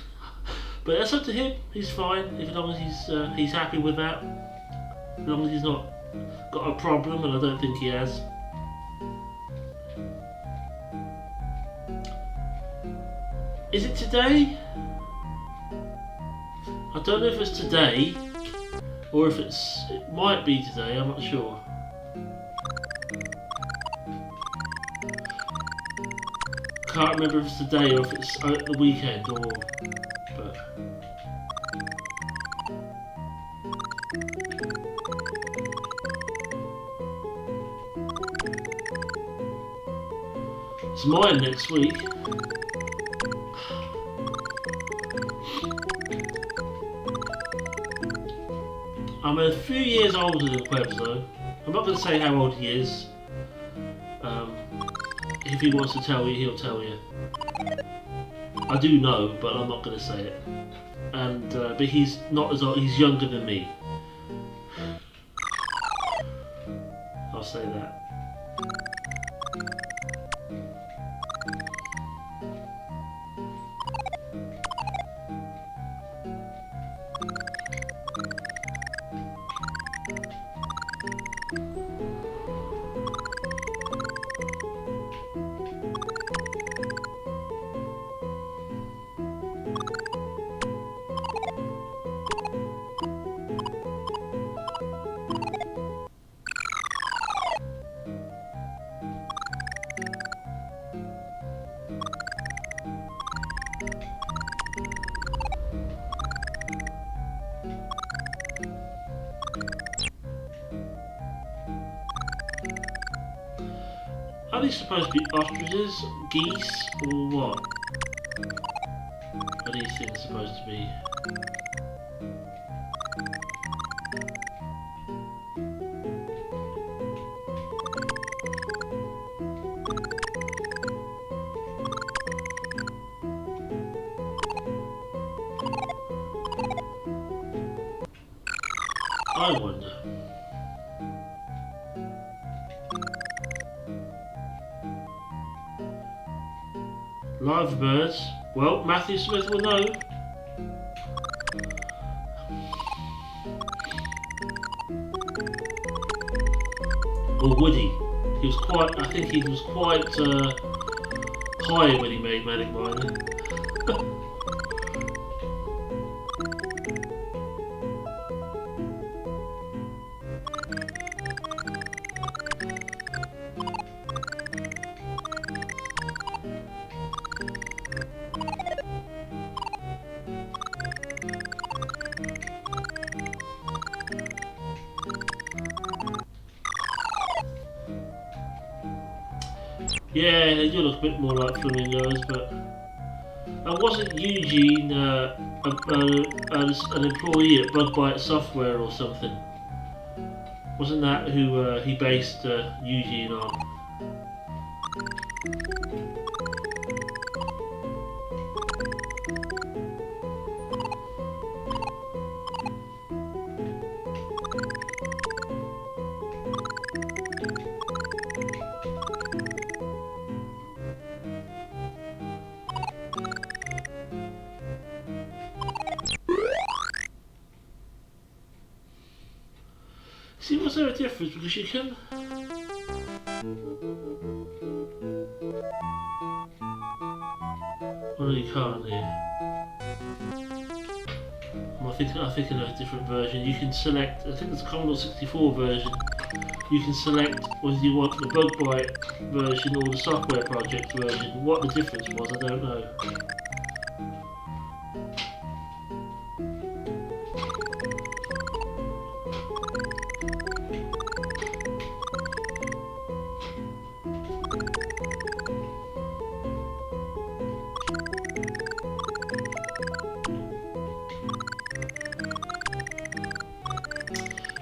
But that's up to him. He's fine, as long as he's happy with that. As long as he's not got a problem, and I don't think he has. Is it today? I don't know if it's today, or if it might be today, I'm not sure. Can't remember if it's today or if it's the weekend or... but... It's mine next week. I'm a few years older than Quebs though. I'm not going to say how old he is. If he wants to tell you, he'll tell you. I do know, but I'm not going to say it. And but he's not as old. He's younger than me. I'll say that. Are these supposed to be ostriches, geese, or what? Are these things supposed to be? I wonder. Live birds. Well, Matthew Smith will know. Or Woody. He was quite. I think he was quite high when he made Manic Miner. Yeah, they do look a bit more like flamingos, but... wasn't Eugene an employee at Bug Bite Software or something? Wasn't that who he based Eugene on? was there a difference? Because you can... Well, you can't here. I think of a different version. You can select, I think it's a Commodore 64 version. You can select whether you want the Bug Bite version or the Software Project version. What the difference was, I don't know.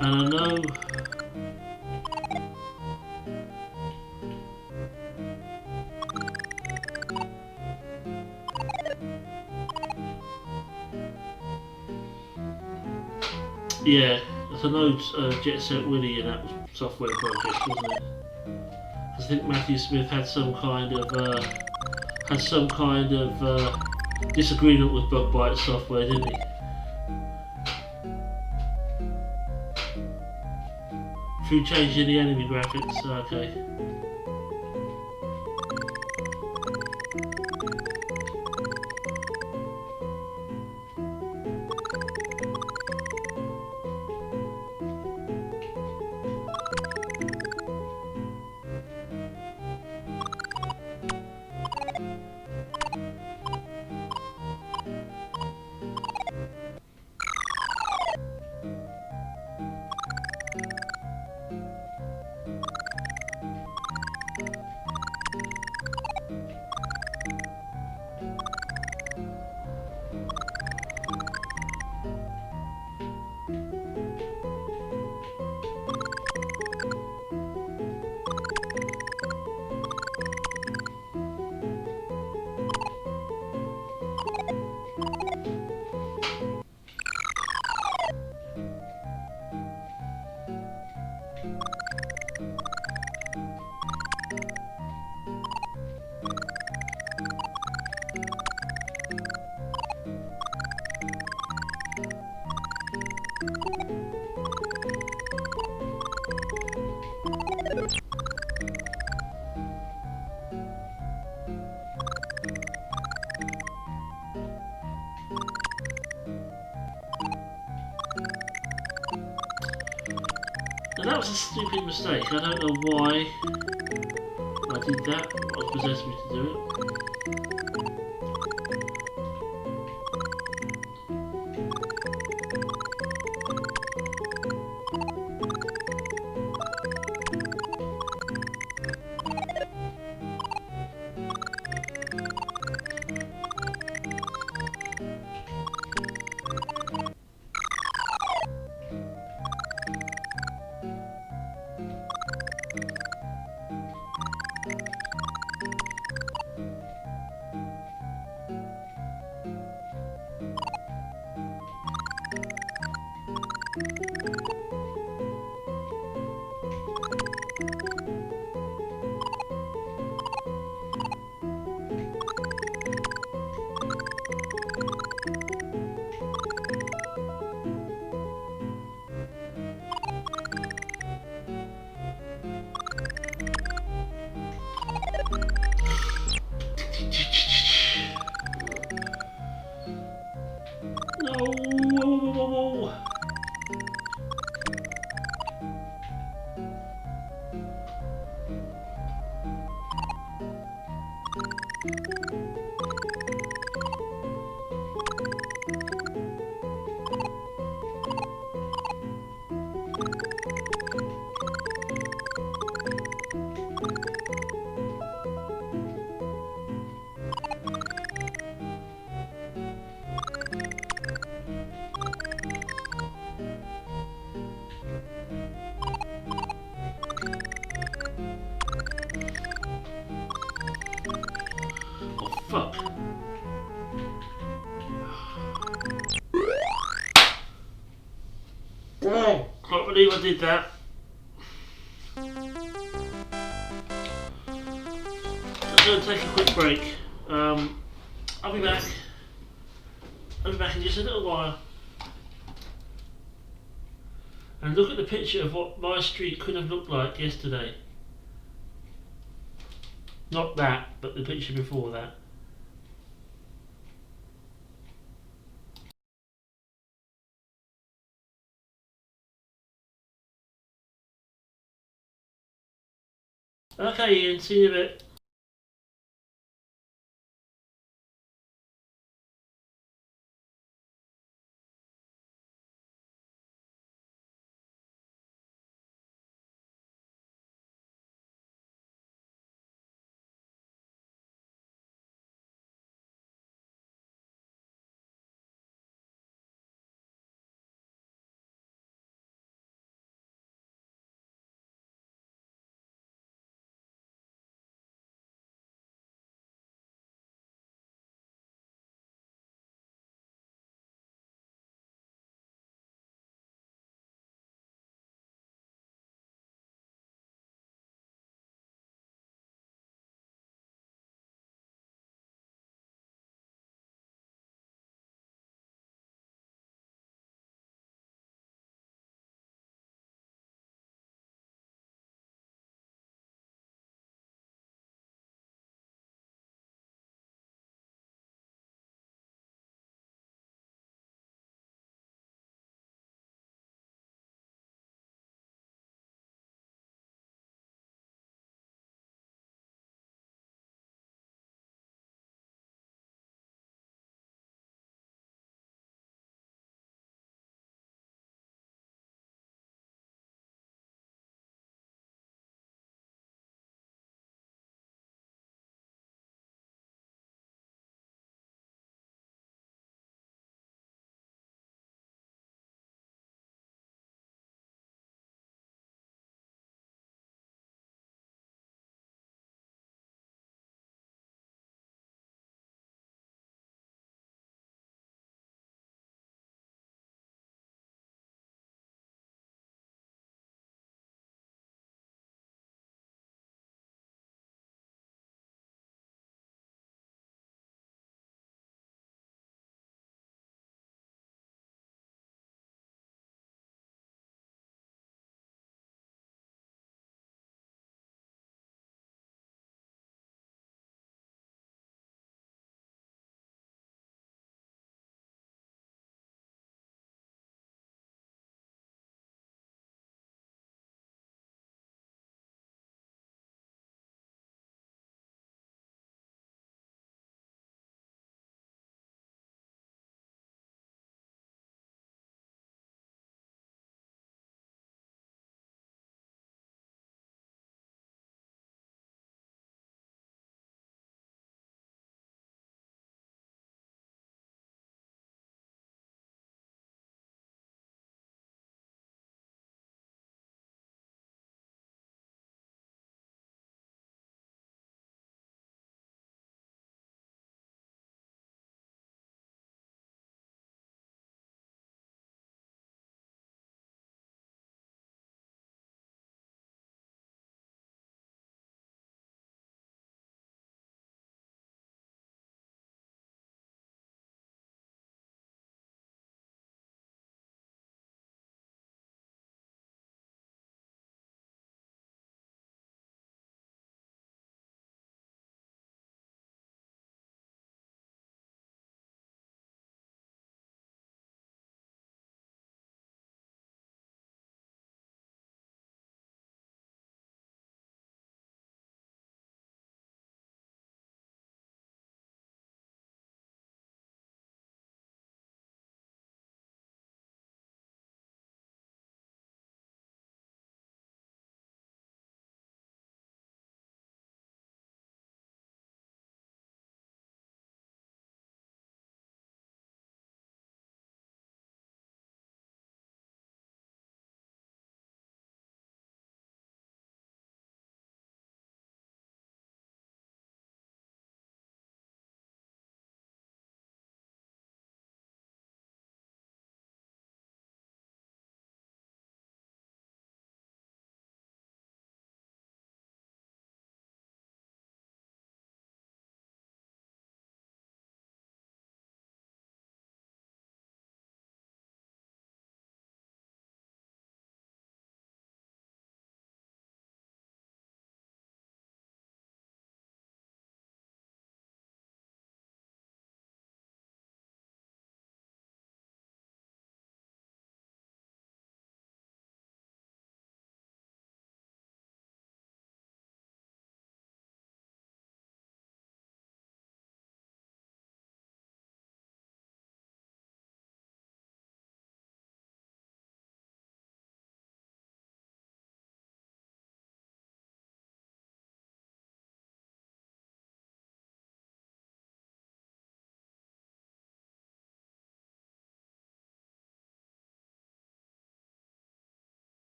And I know yeah, I know Jet Set Willy and that was Software Project, wasn't it? I think Matthew Smith had some kind of disagreement with Bug Bite software, didn't he? Through changing the enemy graphics, okay. Now that was a stupid mistake. I don't know why I did that. What possessed me to do it. Fuck. Oh, can't believe I did that. I'm going to take a quick break. I'll be back. I'll be back in just a little while. And look at the picture of what my street could have looked like yesterday. Not that, but the picture before that. Okay, Ian, see you in a bit.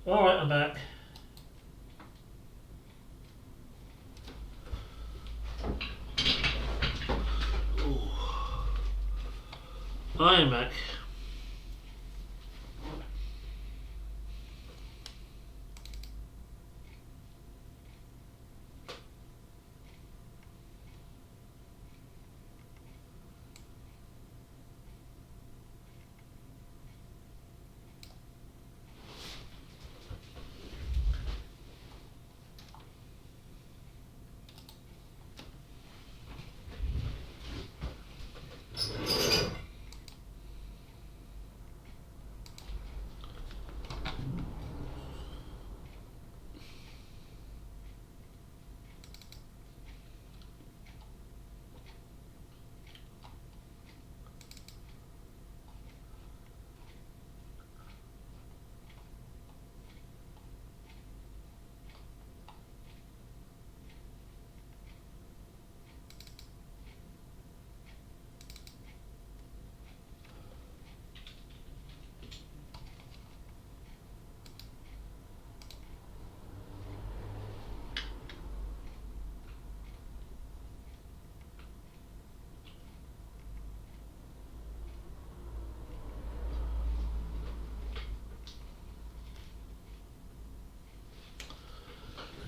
Alright, I'm back. Ooh. I am back.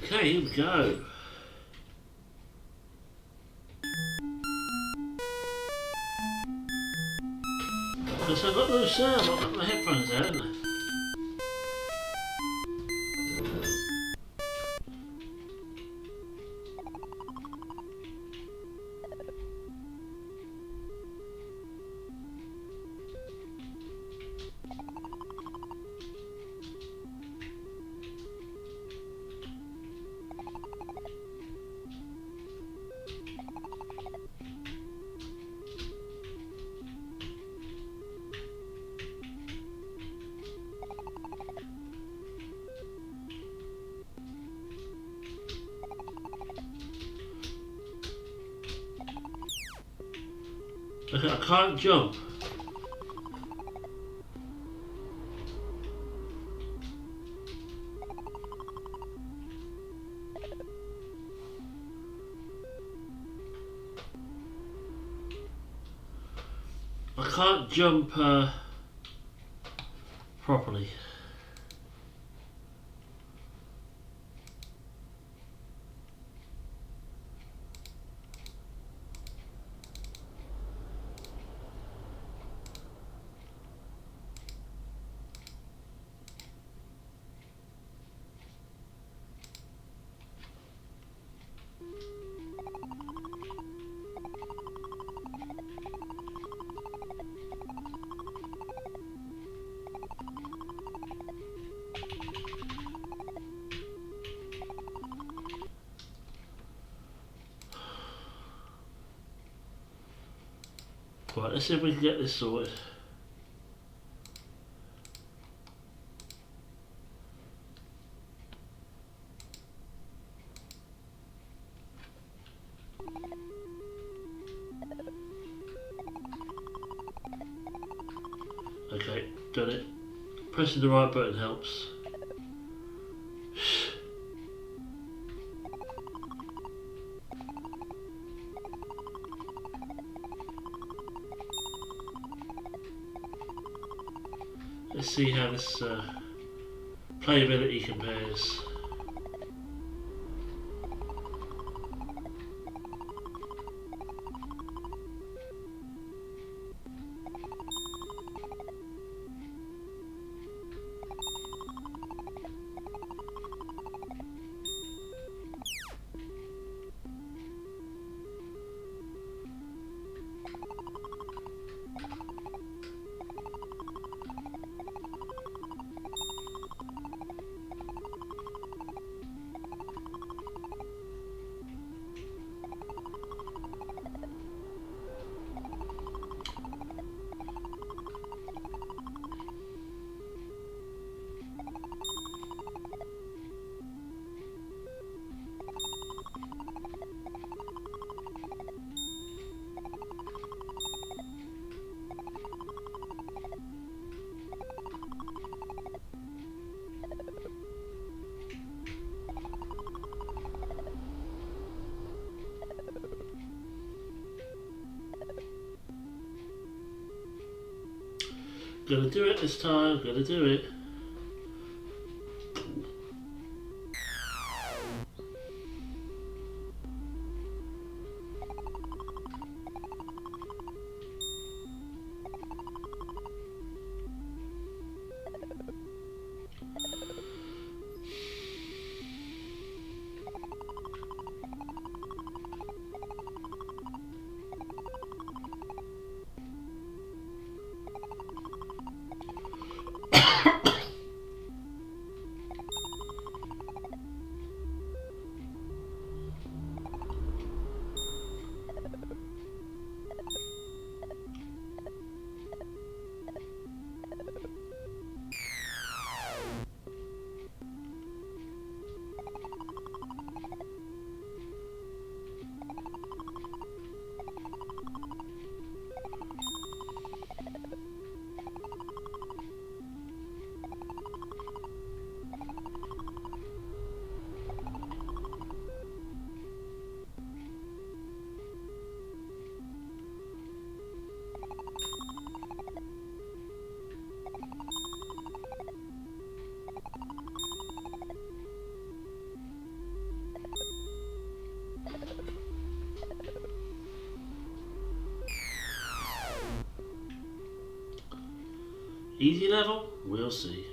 Okay, here we go. Because I've got no sound, I've got my headphones out, haven't I? Okay, I can't jump. I can't jump properly. Right, let's see if we can get this sorted. Okay, done it. Pressing the right button helps. Let's see how this playability compares. Gonna do it this time, gonna do it. Easy level? We'll see.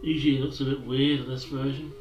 Usually it looks a bit weird in this version.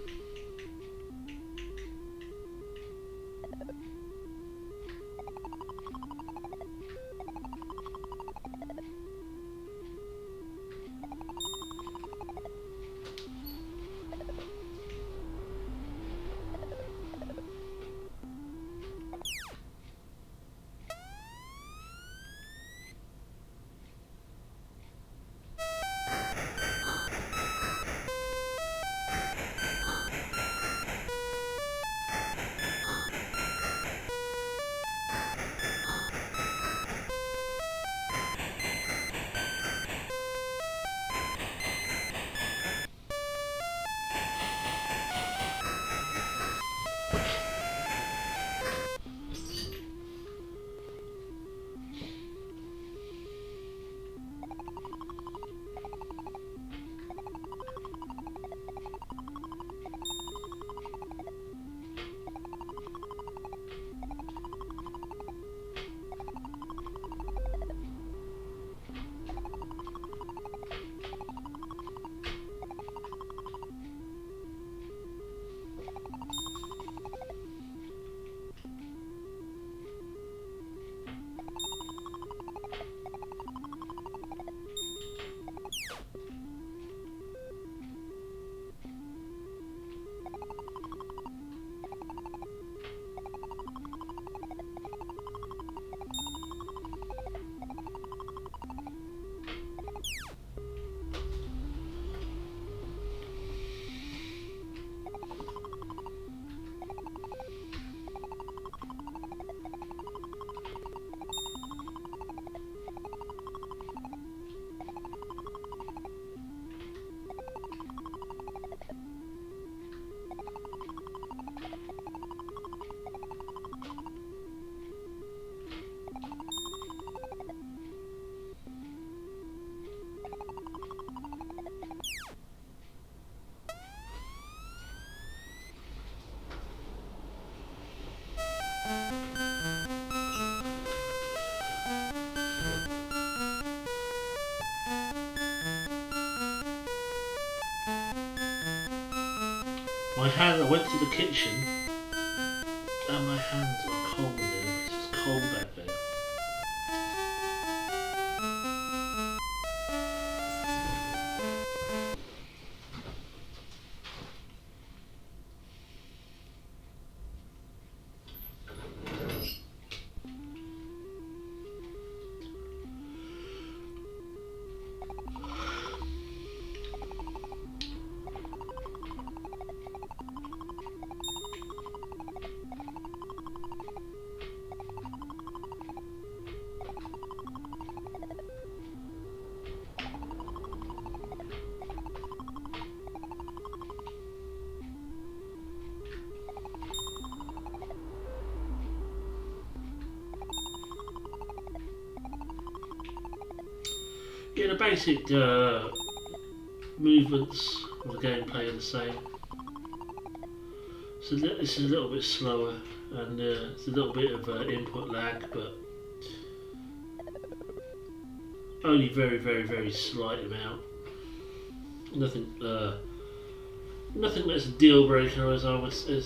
My hand, I went to the kitchen and my hands are cold now. It's just cold back there. Yeah, the basic movements of the gameplay are the same. So this is a little bit slower and it's a little bit of input lag, but only very slight amount. Nothing that's a deal breaker, as I would say.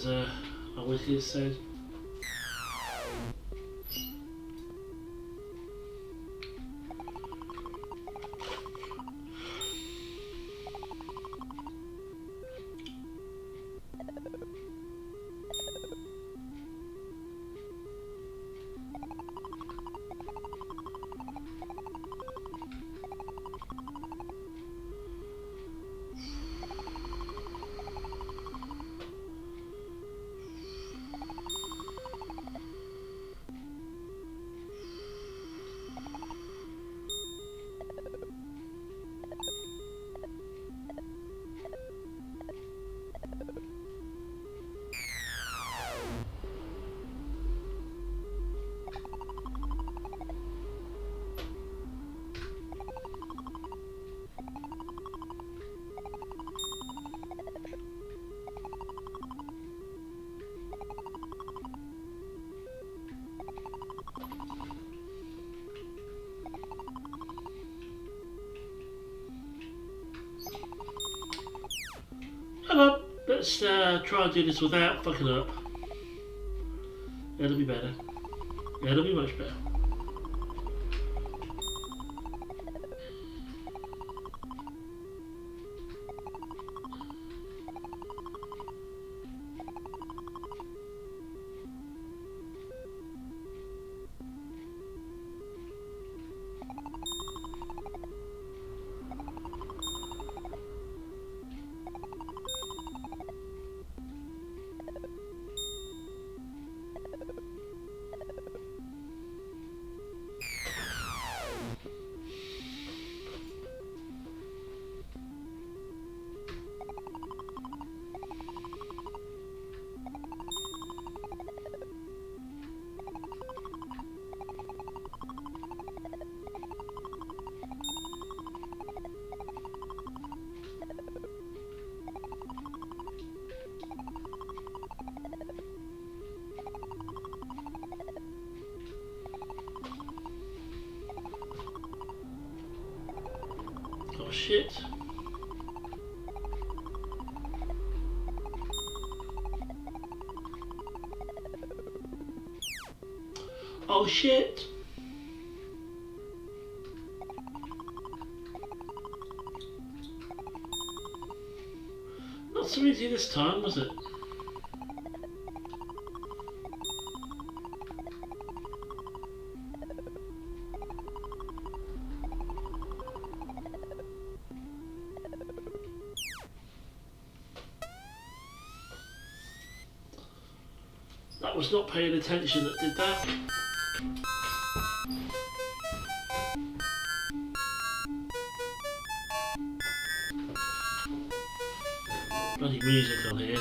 Hello, let's try and do this without fucking up. It'll be better. It'll be much better. Oh shit. Oh shit. Not so easy this time, was it? That was not paying attention that did that. Bloody music on here.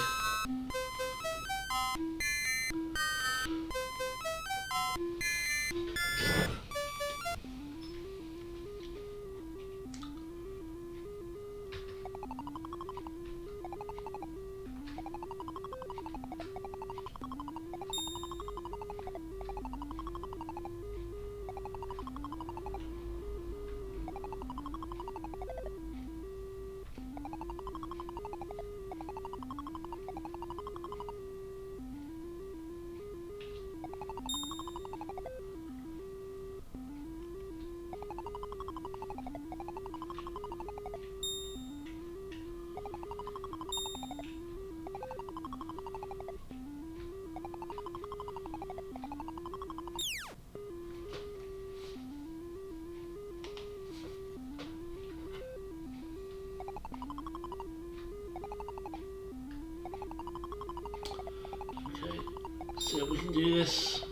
See if we can do this.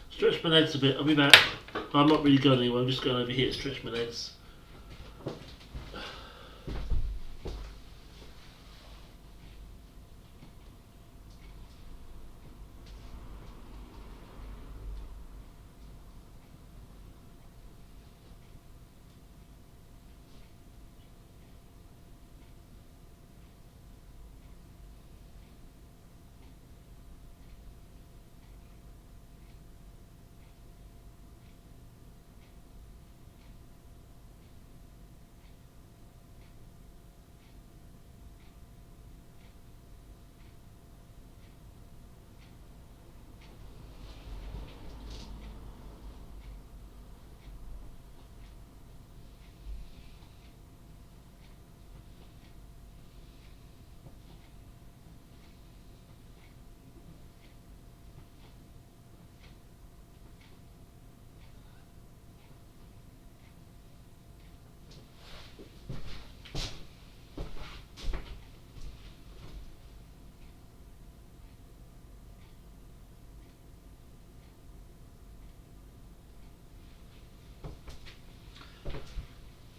Stretch my legs a bit, I'll be back. I'm not really going anywhere, I'm just going over here to stretch my legs.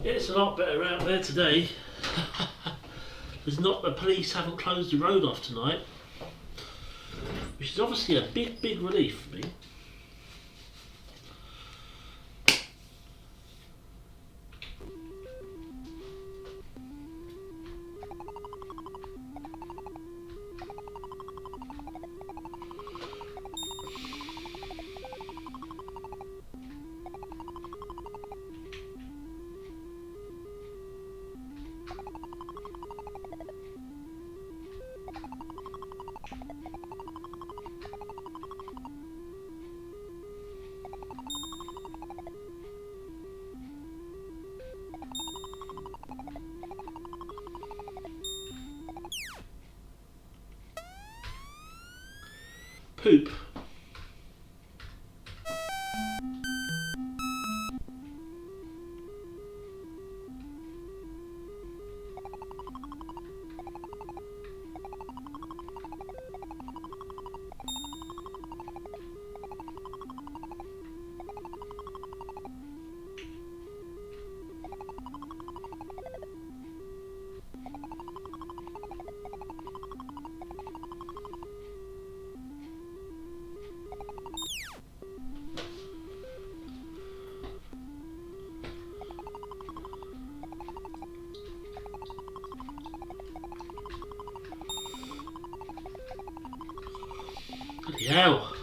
Yeah, it's a lot better out there today. There's not, the police haven't closed the road off tonight, which is obviously a big relief for me. Poop. Bloody hell.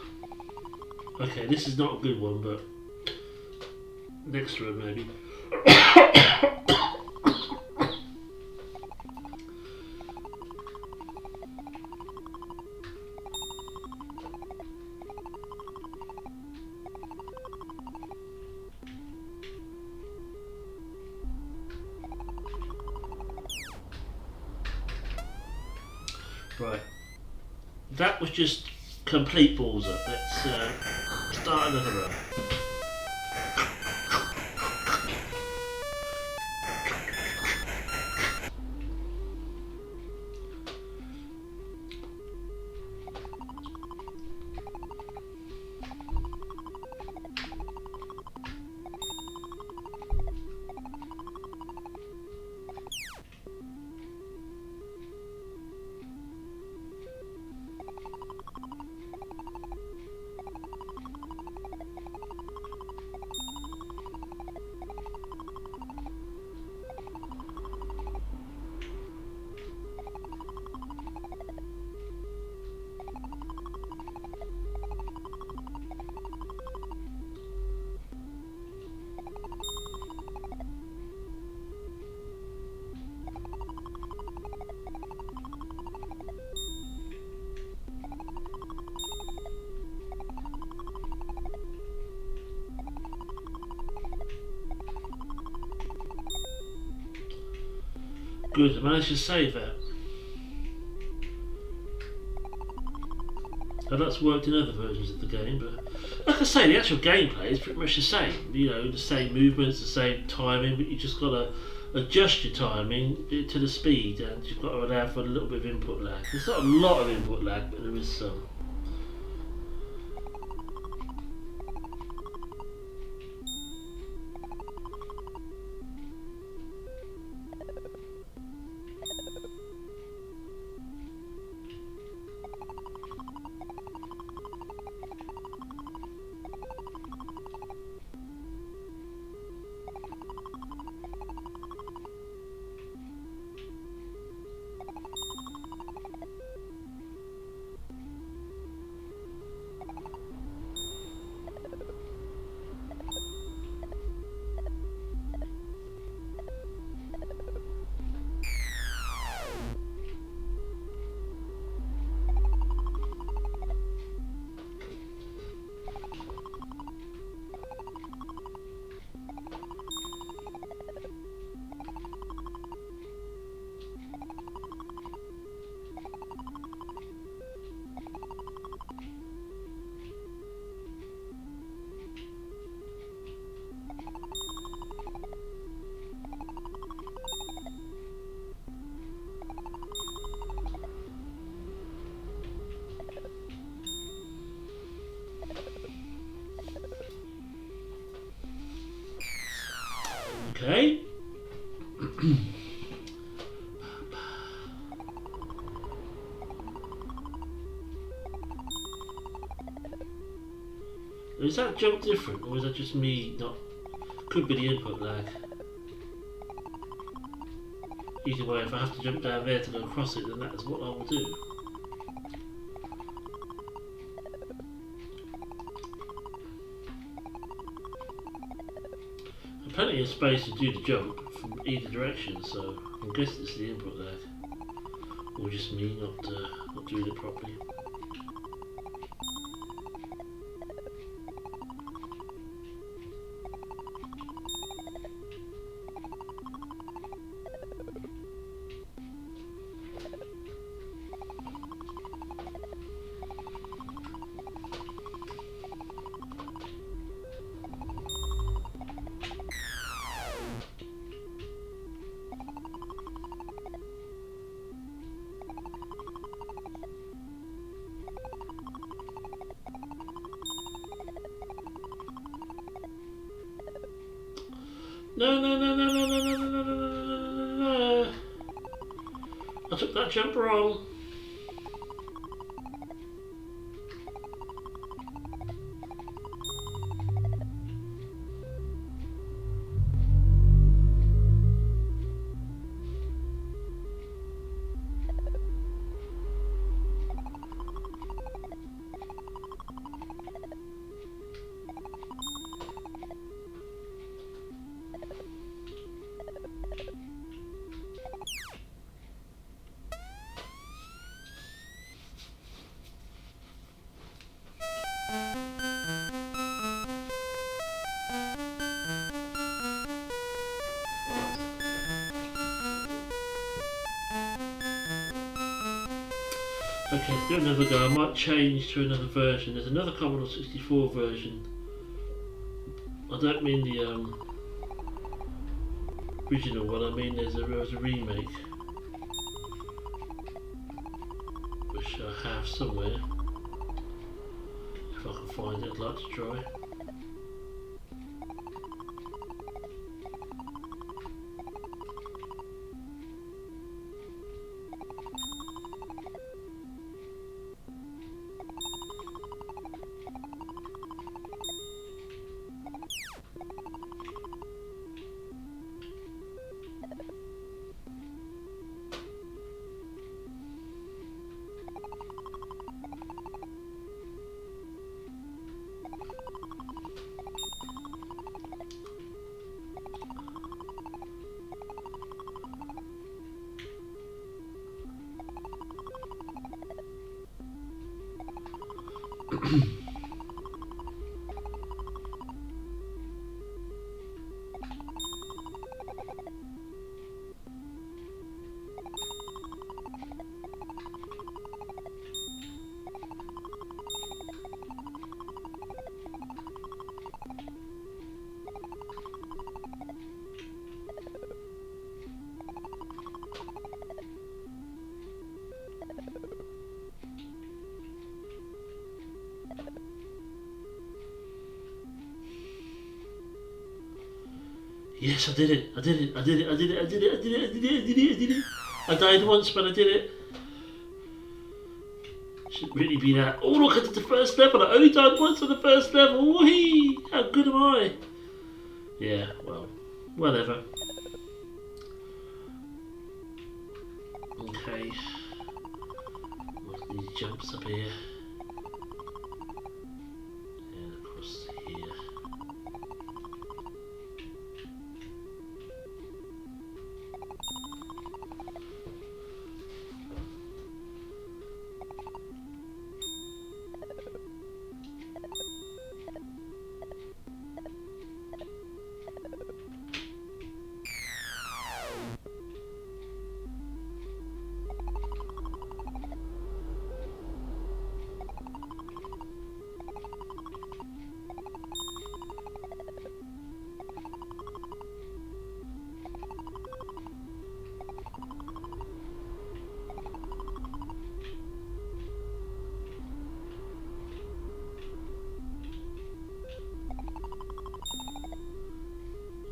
Okay, this is not a good one, but next room maybe. Right, that was just complete balls up. Let's start another run. Good, I managed to save it. And that's worked in other versions of the game, but like I say, the actual gameplay is pretty much the same. You know, the same movements, the same timing, but you just got to adjust your timing to the speed, and you've got to allow for a little bit of input lag. There's not a lot of input lag, but there is some. Okay. Is that jump different, or is that just me not... Could be the input lag. Either way, if I have to jump down there to go across it, then that's what I will do. And plenty of space to do the jump from either direction, so I'm guessing it's the input lag. Or just me not doing it properly. No, no, no, no, no, no, no, no, no, no, no, no, no. I took that jump wrong. Okay, let's do another go. I might change to another version. There's another Commodore 64 version. I don't mean the original one, I mean there was a remake. Which I have somewhere. If I can find it, I'd like to try. Yes, I did it. I did it. I did it. I did it. I did it. I did it. I did it. I did it. I did it. I died once, but I did it. Should really be that. Oh, look, I did the first level. I only died once on the first level. Whee! How good am I? Yeah, well, whatever. Okay. Look at these jumps up here. And across here.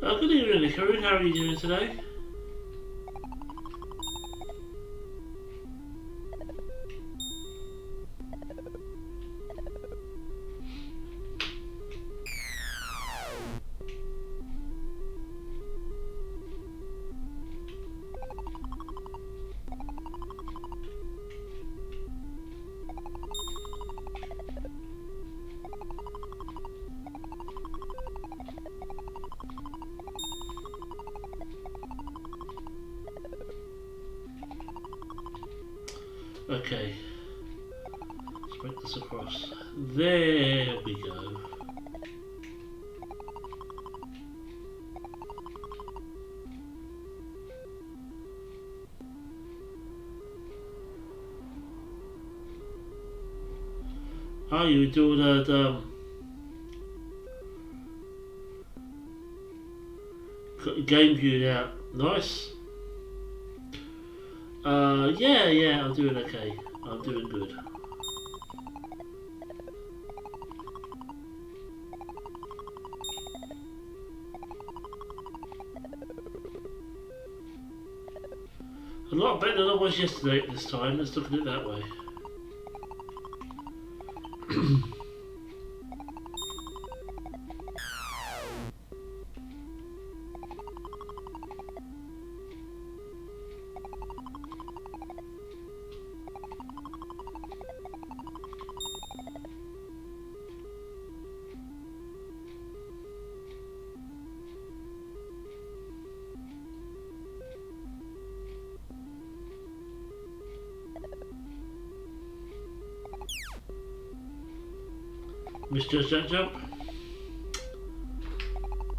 Oh, good evening, Nico. How are you doing today? Okay. Let's break this across. There we go. Oh, you were doing that, got your game viewed out. Nice. Yeah, I'm doing okay. I'm doing good. A lot better than I was yesterday at this time, let's look at it that way. Misjudged that jump.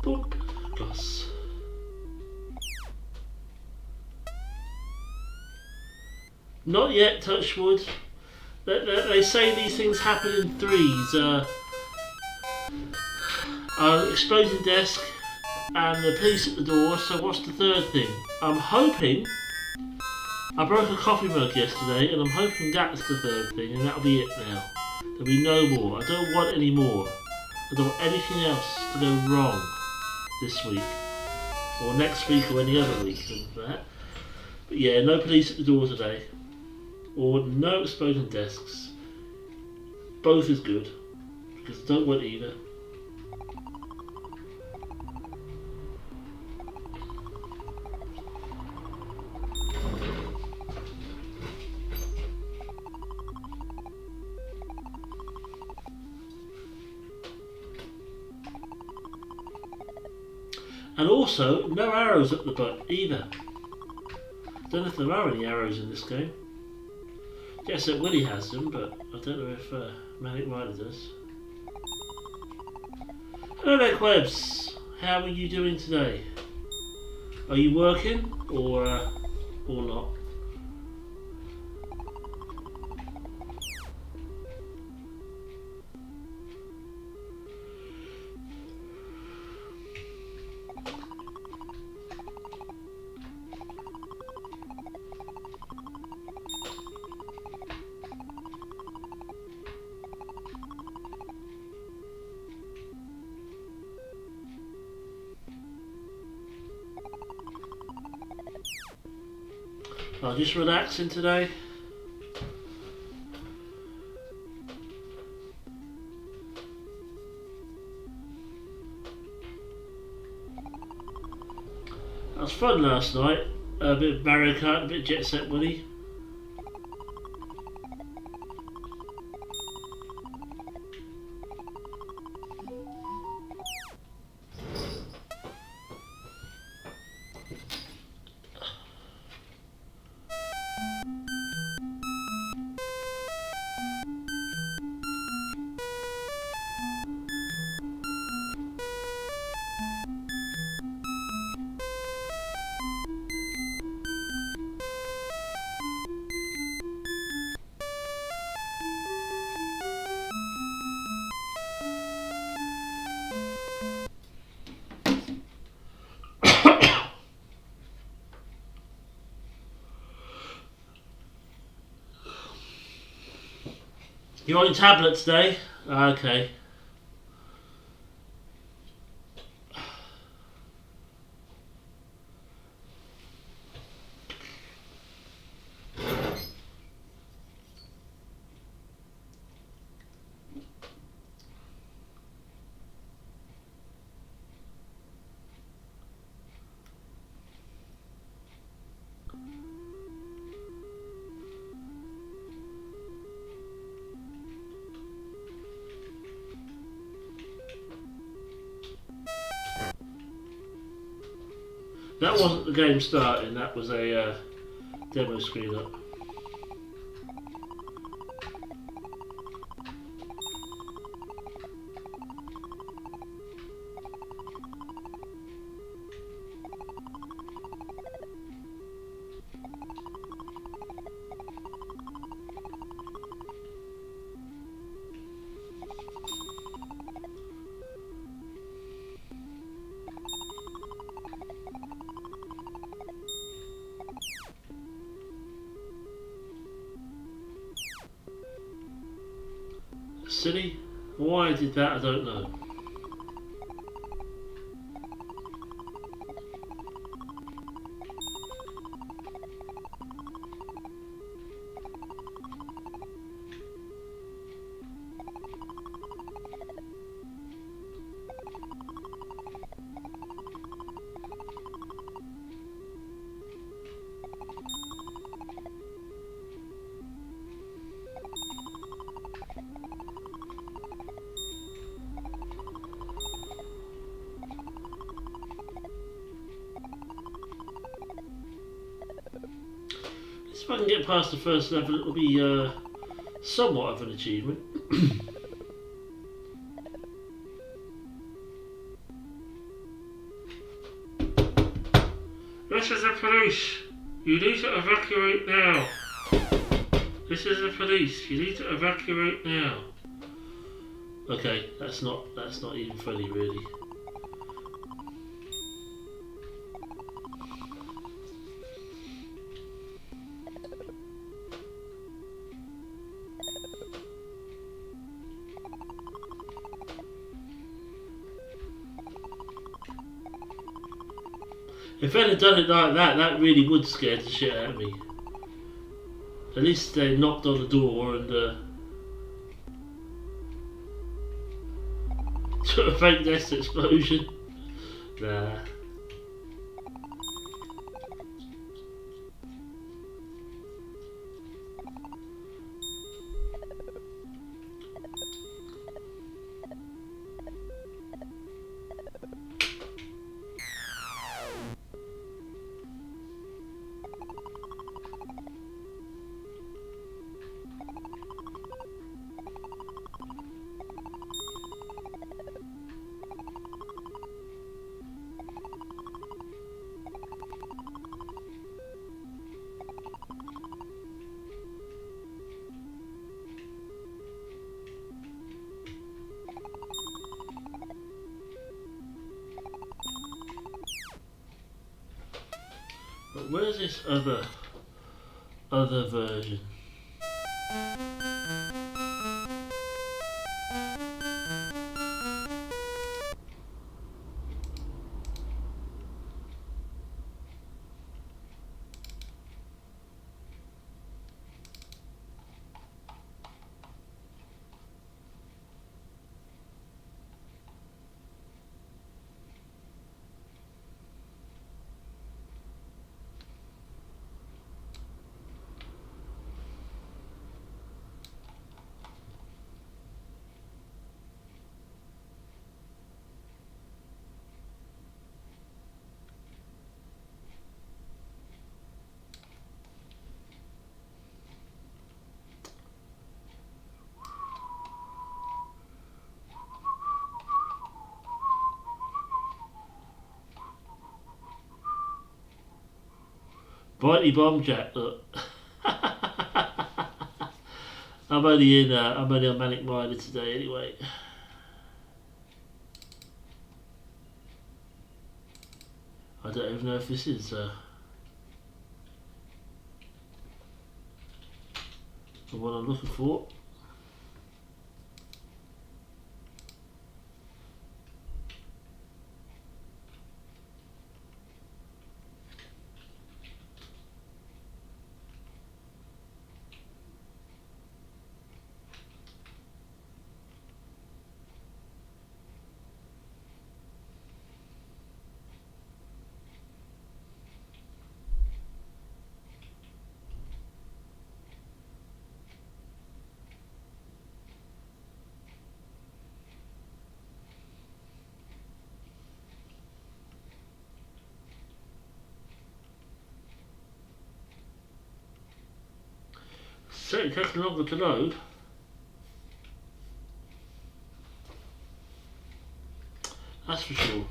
Boop. Plus. Not yet, touch wood. They say these things happen in threes. Exploding desk and the police at the door, so what's the third thing? I'm hoping... I broke a coffee mug yesterday and I'm hoping that's the third thing and that'll be it now. There'll be no more. I don't want any more. I don't want anything else to go wrong this week. Or next week or any other week than that. But yeah, no police at the door today. Or no exploding desks. Both is good. Because I don't want either. And also, no arrows up the butt either. Don't know if there are any arrows in this game. Guess that Willie has them, but I don't know if Manic Miner does. Hello there, Quebs. How are you doing today? Are you working or not? I'm just relaxing today. That was fun last night. A bit of Mario Kart, a bit of Jet Set Willy. You on your tablet today? Okay. That wasn't the game starting, that was a demo screen up. Silly? Why I did that, I don't know. If I can get past the first level, it'll be somewhat of an achievement. This is the police. You need to evacuate now. This is the police. You need to evacuate now. Okay, that's not even funny, really. If they'd have done it like that, that really would scare the shit out of me. At least they knocked on the door and took a fake nest explosion. Nah. But where's this other version? Brightly bomb jack, look. I'm only on Manic Miner today anyway. I don't even know if this is the one I'm looking for. Certainly taking longer to load. That's for sure.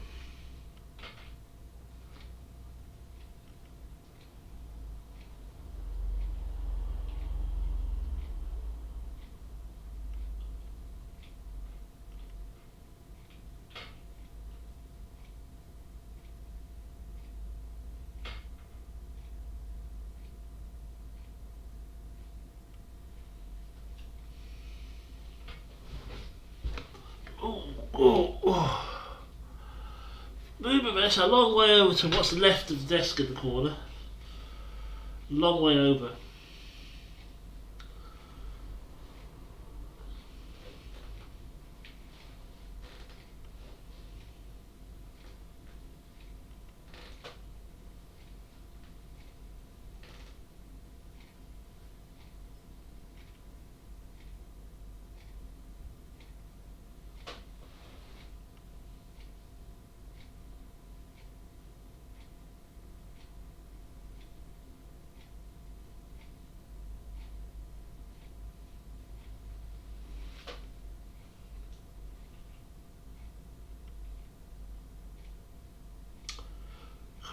Oh. Movement mess, a long way over to what's left of the desk in the corner. Long way over.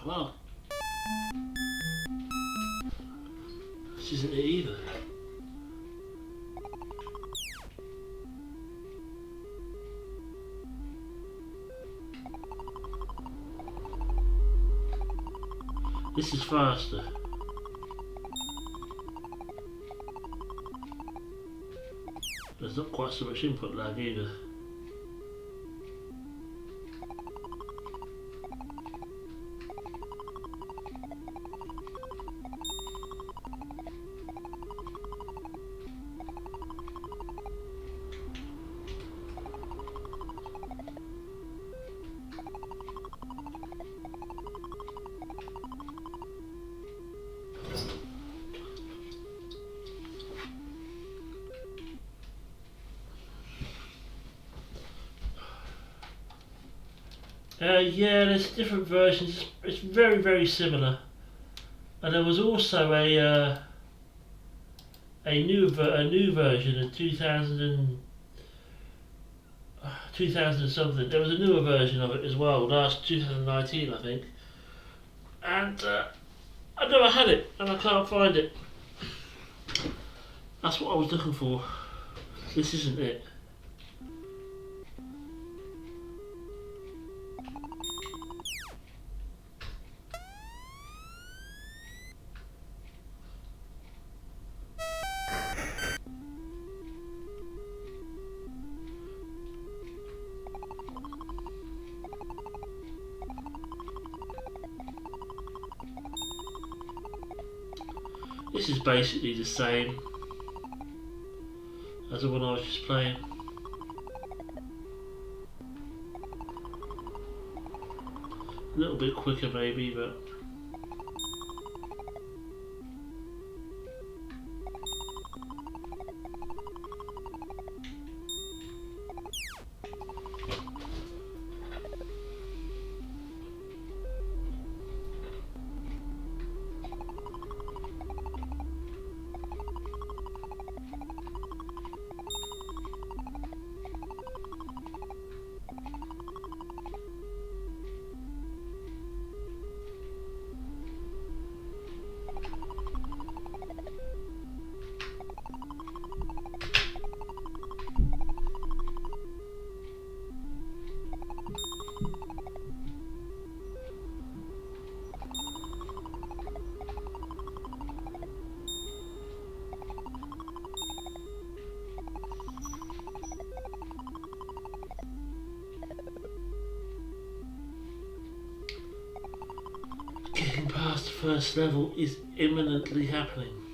Well, this isn't it either. This is faster. There's not quite so much input lag either. Yeah, there's different versions. It's very, very similar. And there was also a new version in 2000 and something. There was a newer version of it as well, last 2019 I think. And I never had it, and I can't find it. That's what I was looking for. This isn't it. This is basically the same as the one I was just playing. A little bit quicker maybe, but first level is imminently happening.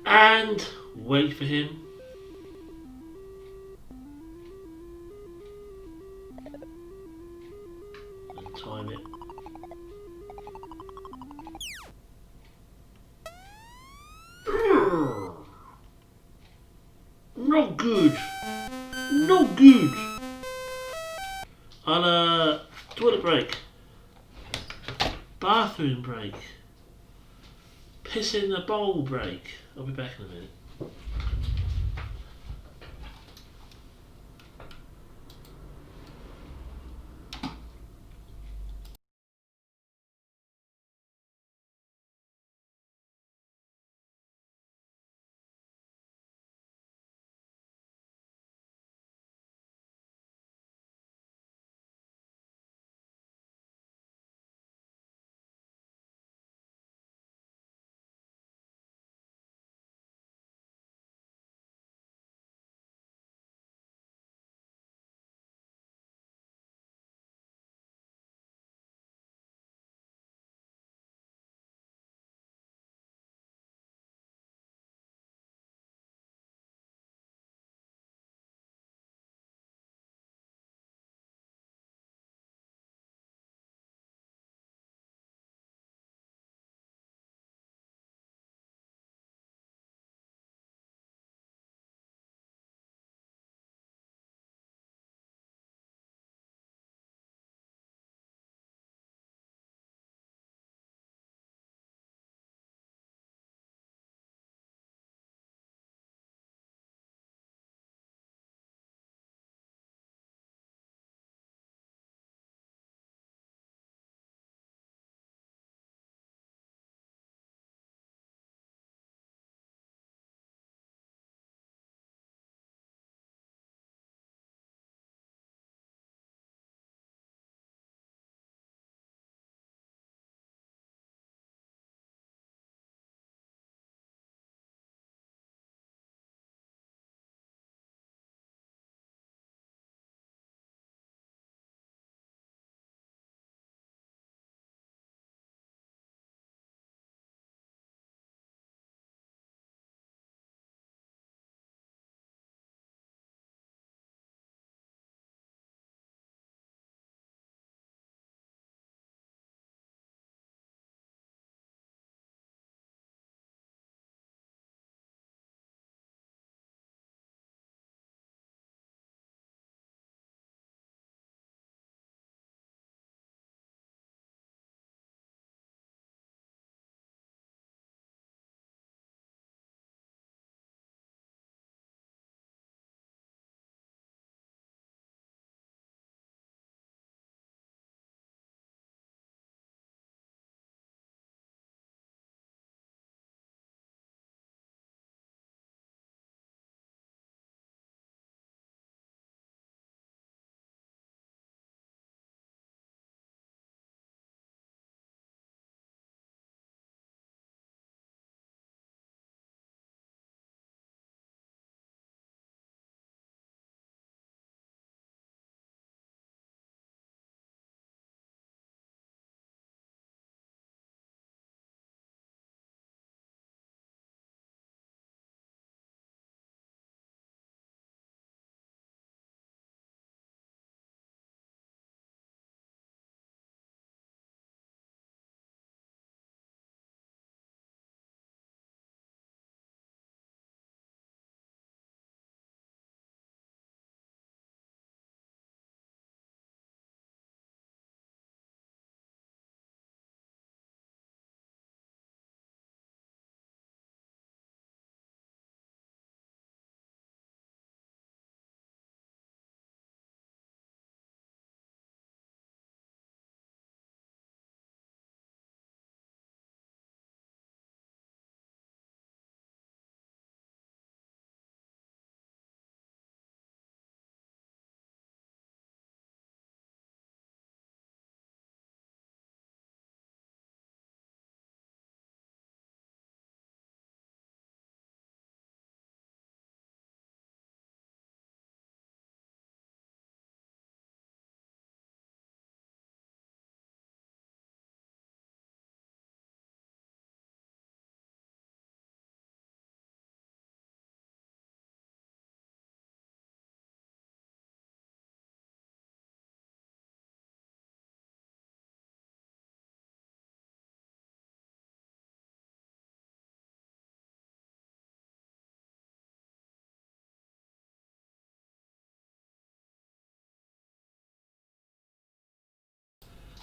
And wait for him. And time it. Not good. Not good. On toilet break. Bathroom break. Piss in the bowl break. I'll be back in a minute.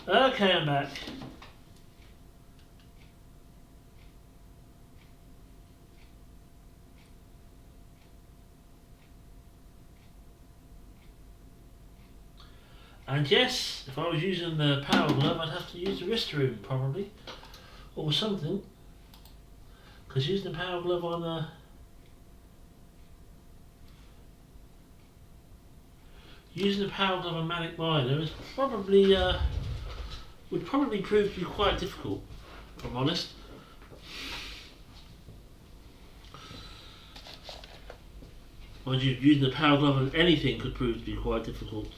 Okay, I'm back. And yes, if I was using the power glove, I'd have to use the wrist room probably, or something. Because using the power glove on Manic Miner is probably would probably prove to be quite difficult, if I'm honest. Mind you, using the power glove on anything could prove to be quite difficult.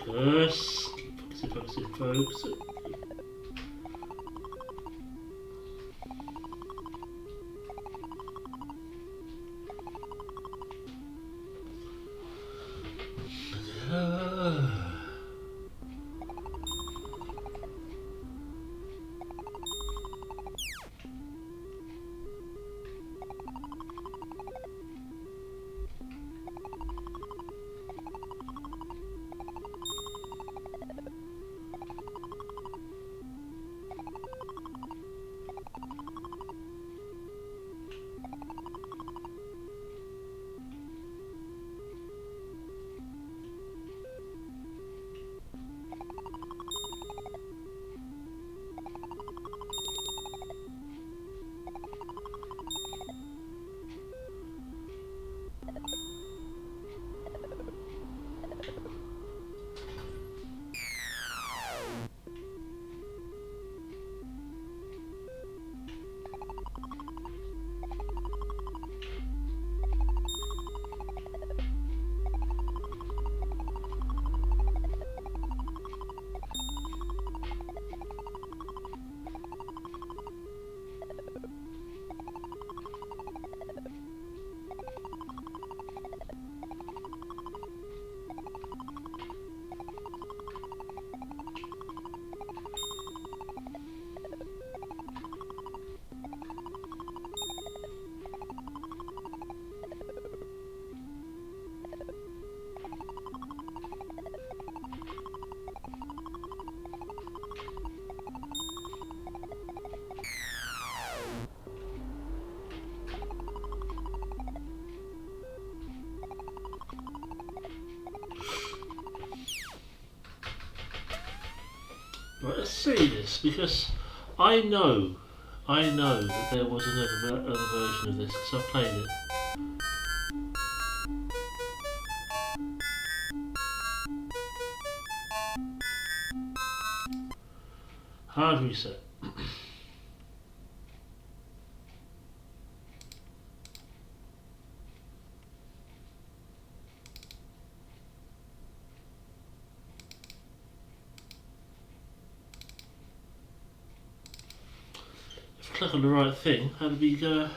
Focus. Focus. Right, let's see this because I know that there was another version of this because I've played it. Hard reset. If I click on the right thing, how do we go?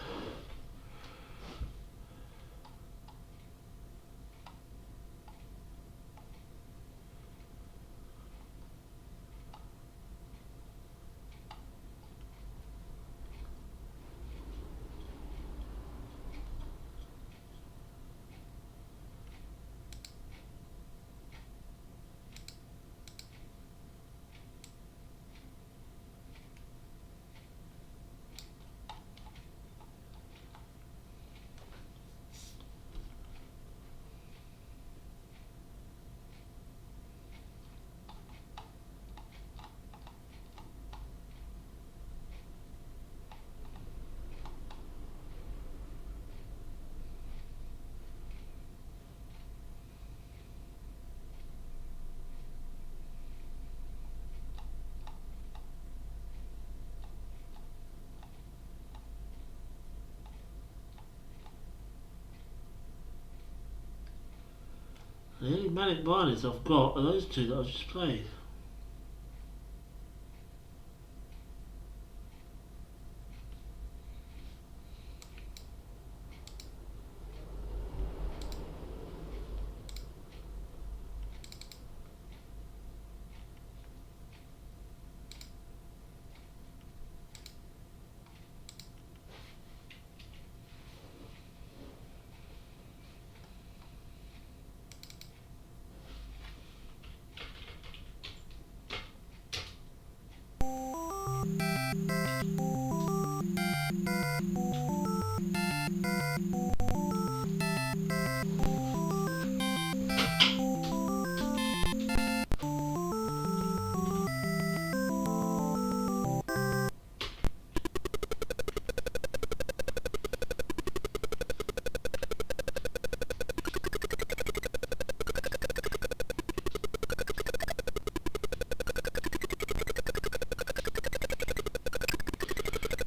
The only Manic Miners I've got are those two that I've just played.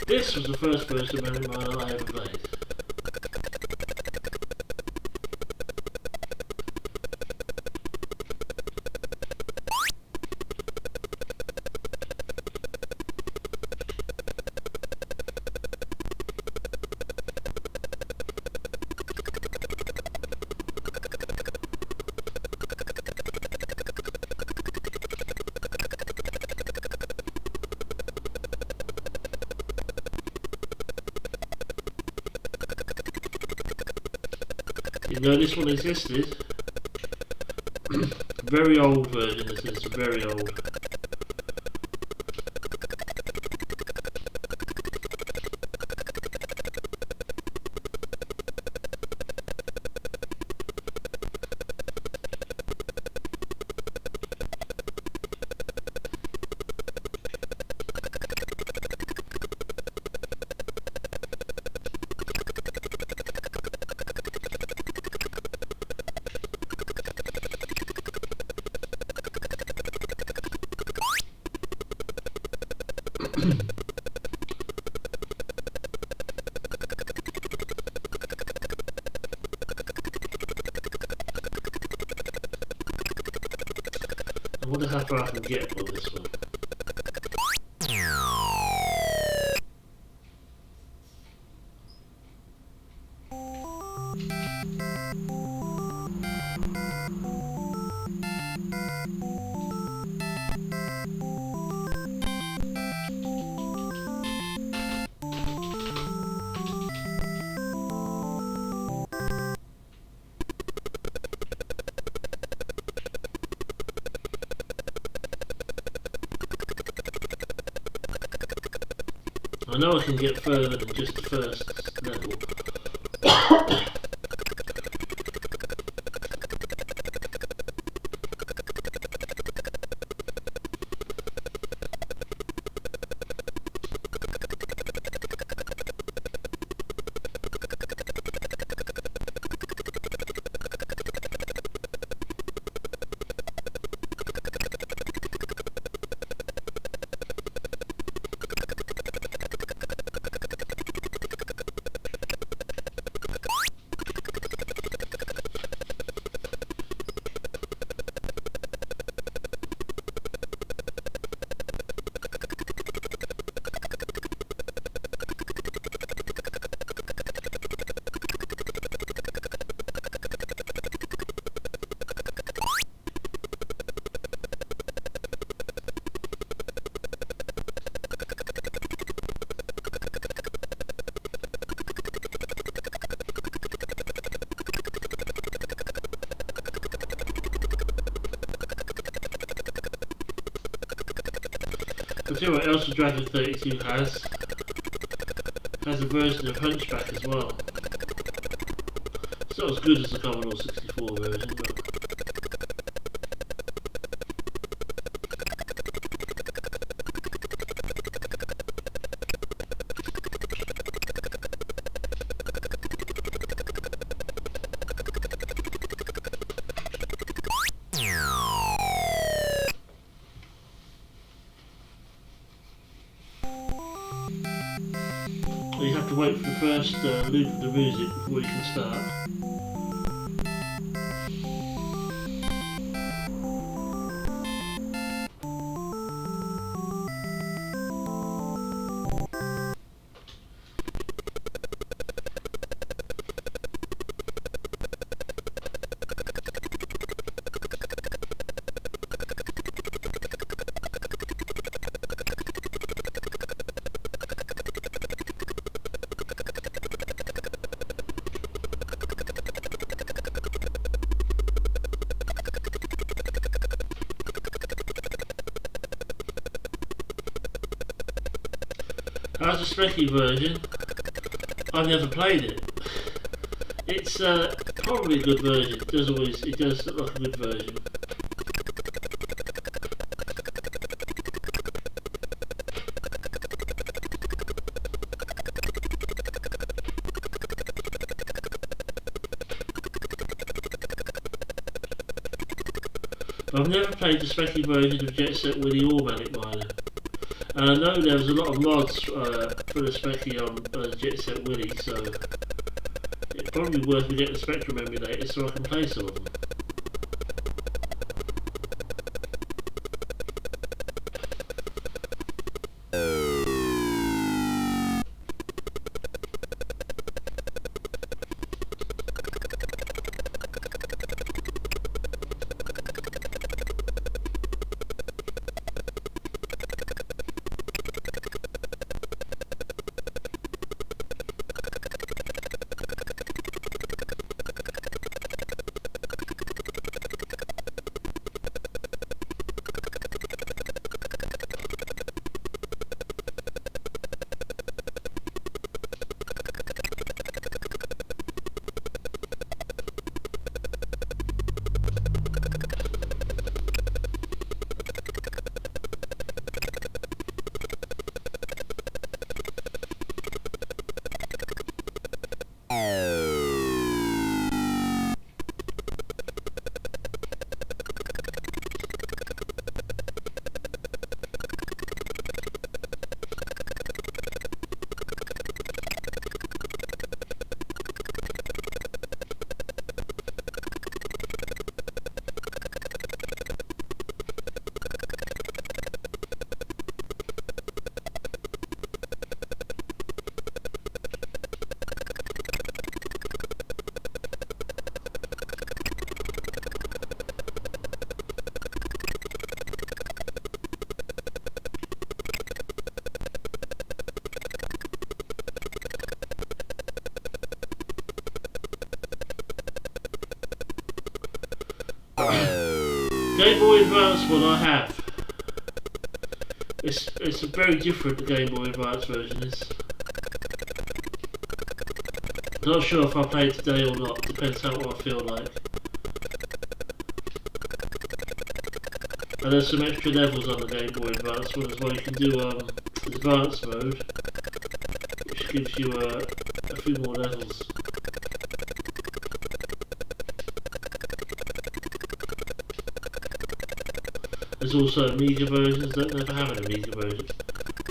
This was the first person Manic Miner I ever played. You know this one existed. Very old version, this is very old. I wonder how far I can get with this one. I know I can get further than just the first level. I'll tell you what else the Dragon 32 has. It has a version of Hunchback as well. It's not as good as the Commodore 64 version, but... You have to wait for the first loop of the music before you can start. How's the Specky version? I've never played it. It's probably a good version. It does look like a good version. I've never played the Specky version of Jet Set Willy or Manic Miner. And I know there was a lot of mods for the Specky on Jet Set Willy, so it's probably worth me getting the Spectrum emulator so I can play some of them. Game Boy Advance one I have. It's a very different the Game Boy Advance version is. Not sure if I'll play it today or not, depends how I feel like. And there's some extra levels on the Game Boy Advance one as well. You can do Advanced mode, which gives you a few more levels. There's also Amiga versions. Don't know if I have an Amiga version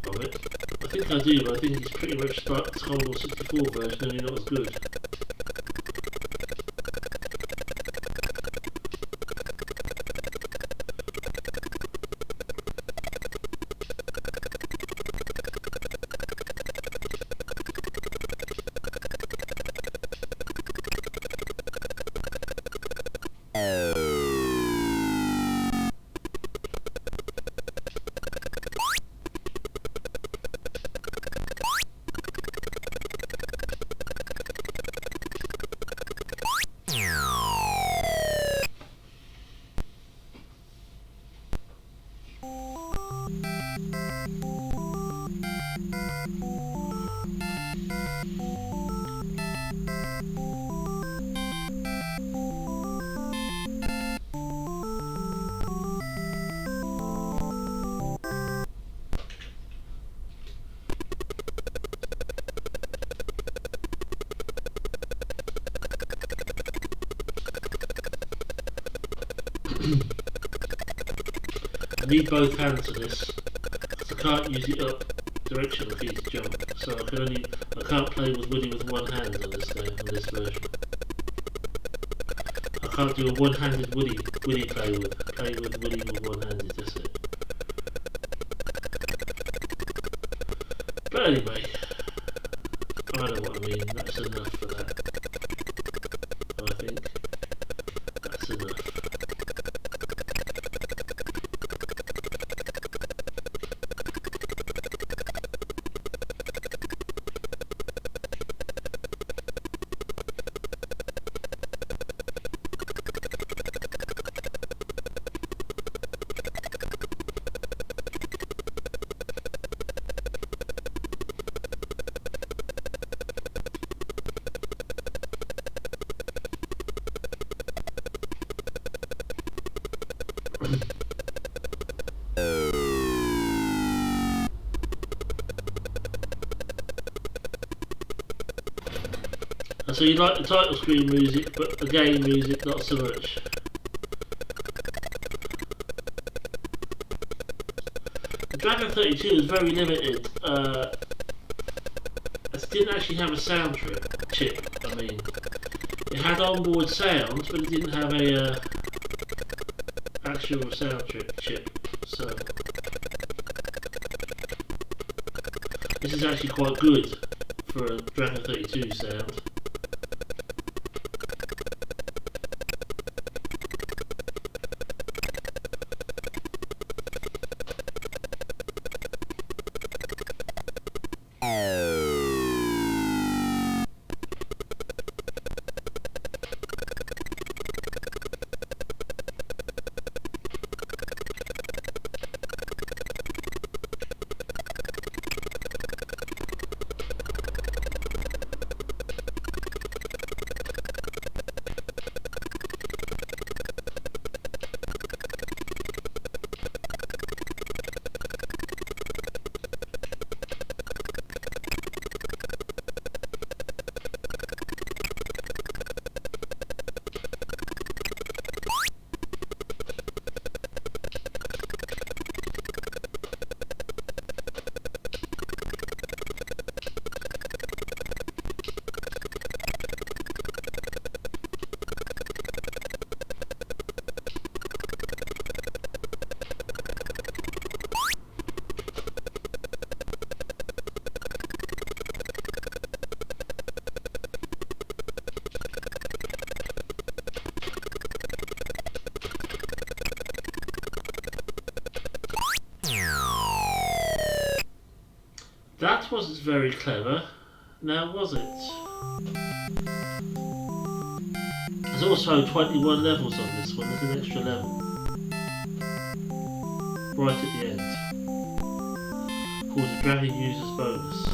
of it. I think I do, but I think it's pretty much like the Commodore 64 version, only not as good. I need both hands for this, because I can't use the up direction key to jump, so I can't play with Woody with one hand on this game, on this version. I can't do a one-handed Woody play with Woody with one-handed, that's it. But anyway, I know what I mean, that's enough for that. I think that's enough. So you like the title screen music, but the game music not so much. Dragon 32 is very limited. It didn't actually have a sound chip. I mean, it had onboard sounds, but it didn't have a actual sound chip. So this is actually quite good for a Dragon 32 sound. That wasn't very clever, now was it? There's also 21 levels on this one, there's an extra level. Right at the end. Called the Dragon Users Bonus.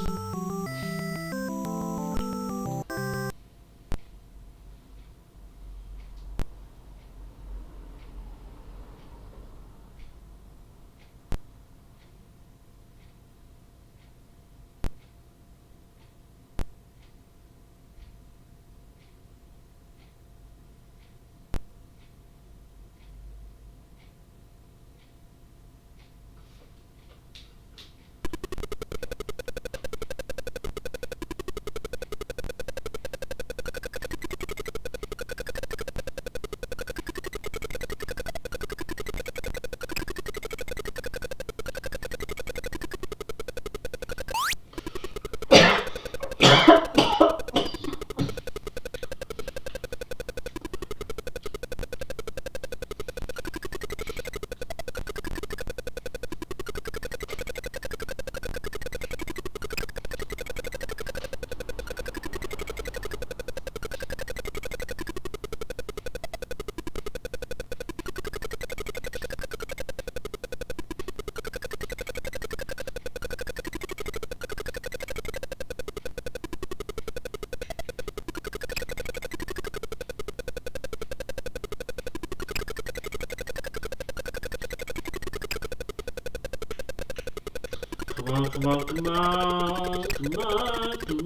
Come on, come on, come on, come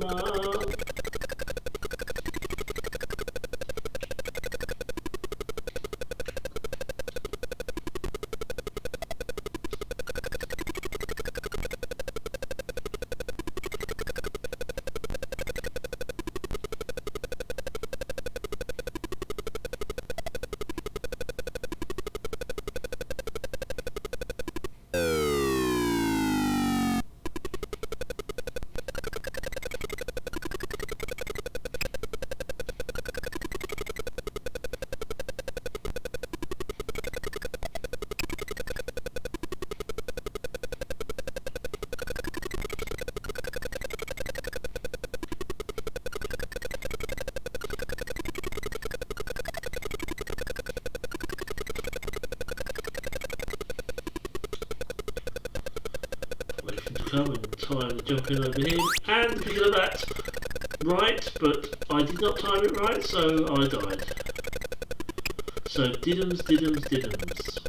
on. come in time to jump in over him and pick up that right, but I did not time it right, so I died. So diddums, diddums, diddums.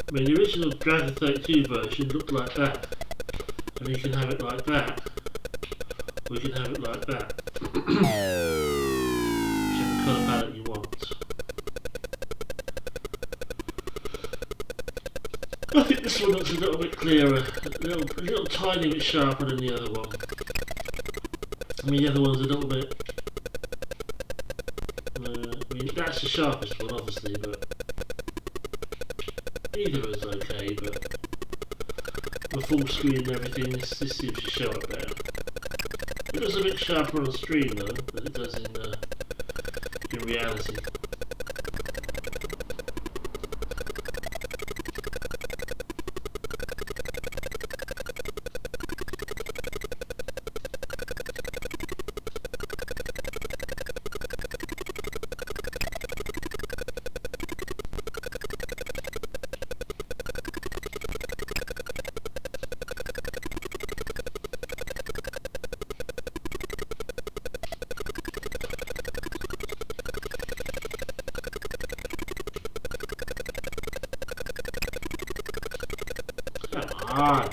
I mean, the original Dragon 32 version looked like that, and you can have it like that, or you can have it like that. Whichever colour palette you want. I think this one looks a little bit clearer, a little tiny bit sharper than the other one. I mean, the other one's a little bit. I mean, that's the sharpest one, obviously, but. Either is okay, but with full screen and everything, this seems to show up better. It looks a bit sharper on stream though, than it does in reality. Ah.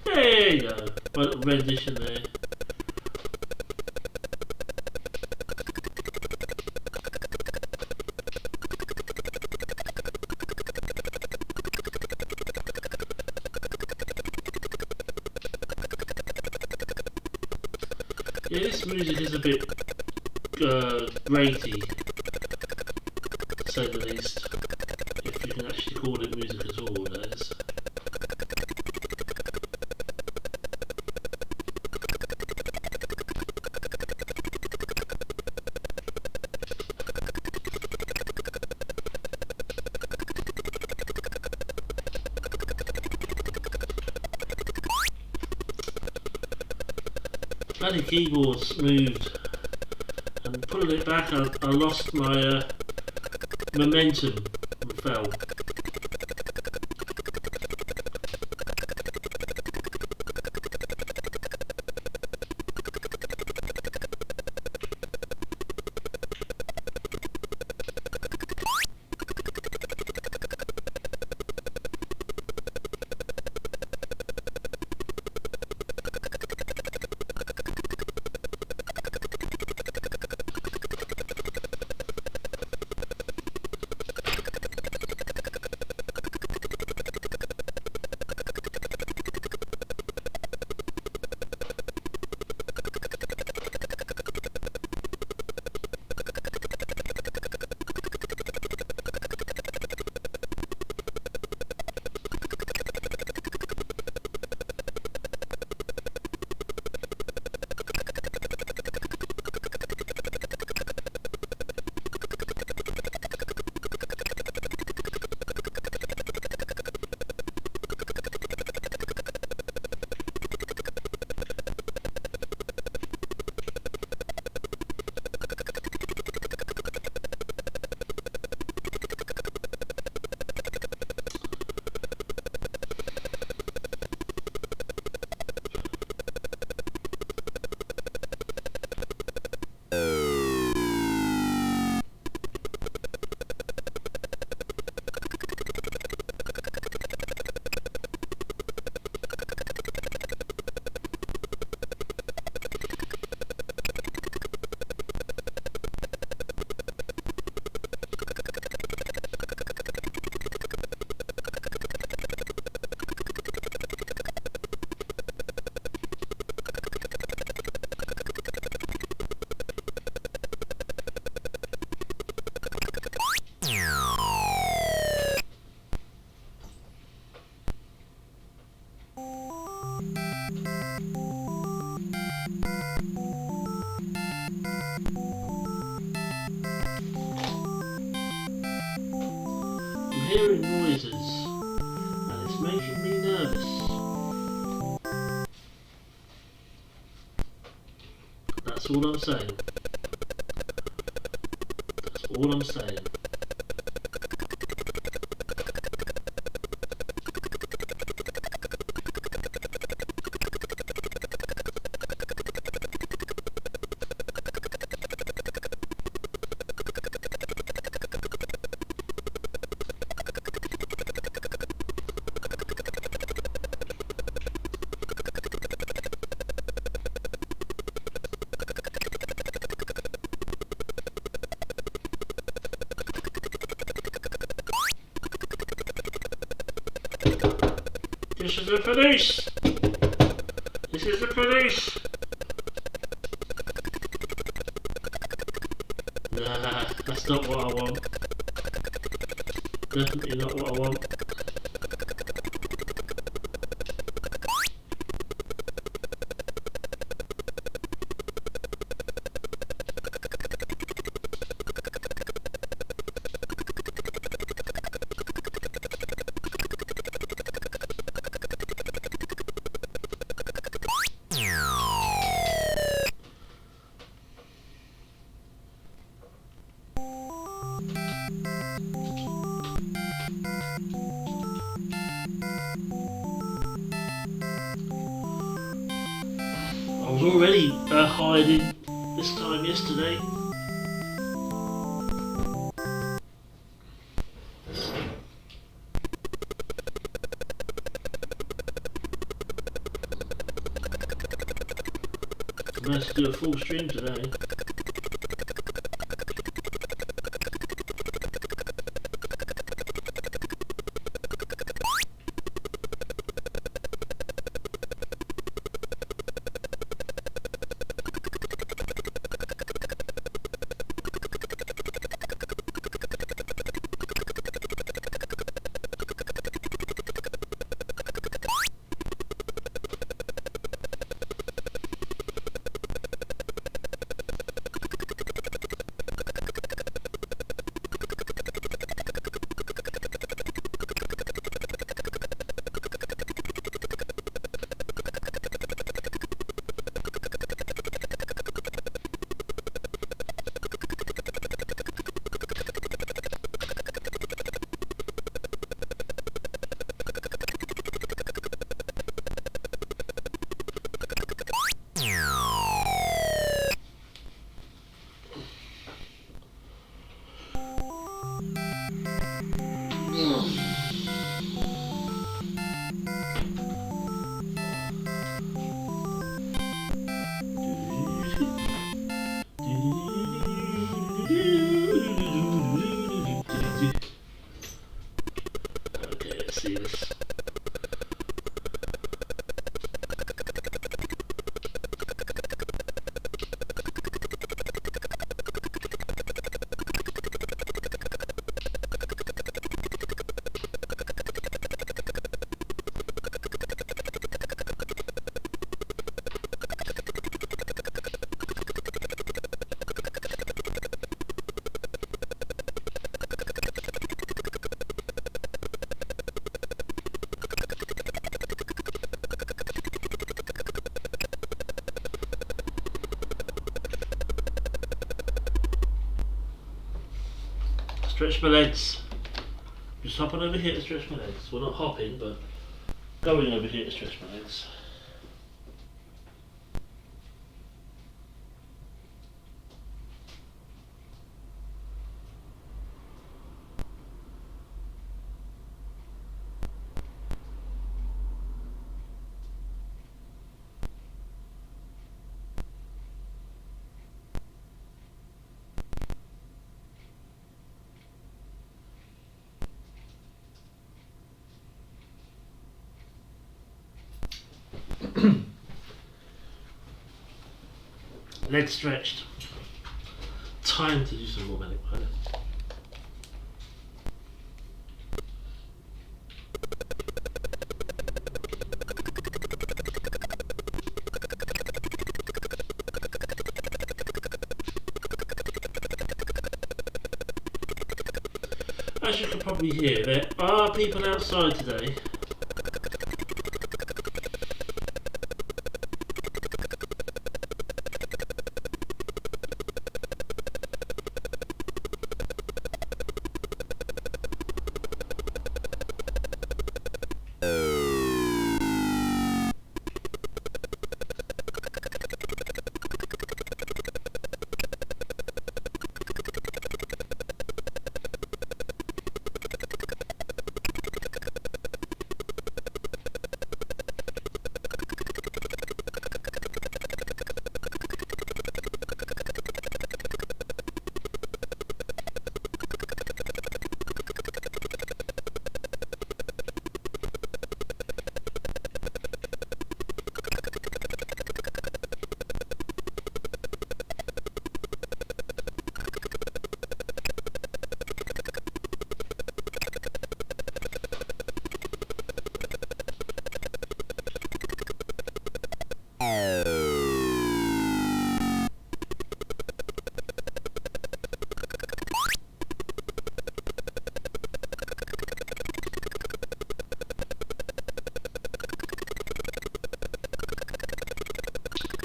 There you go. My little rendition there. Yeah, this music is a bit grating, to say the least. If you can actually call it music at all, that is. Bloody keyboard's moved, and pulling it back I lost my momentum and fell. Hearing noises, and it's making me nervous. That's all I'm saying. That's all I'm saying. This is the police! This is the police! Nah, that's not what I want. Definitely not what I want. I was already hiding this time yesterday. I managed to do a full stream today. Stretch my legs. Just hopping over here to stretch my legs. Well, not hopping, but going over here to stretch my legs. Legs stretched. Time to do some more Manic Miner. As you can probably hear, there are people outside today.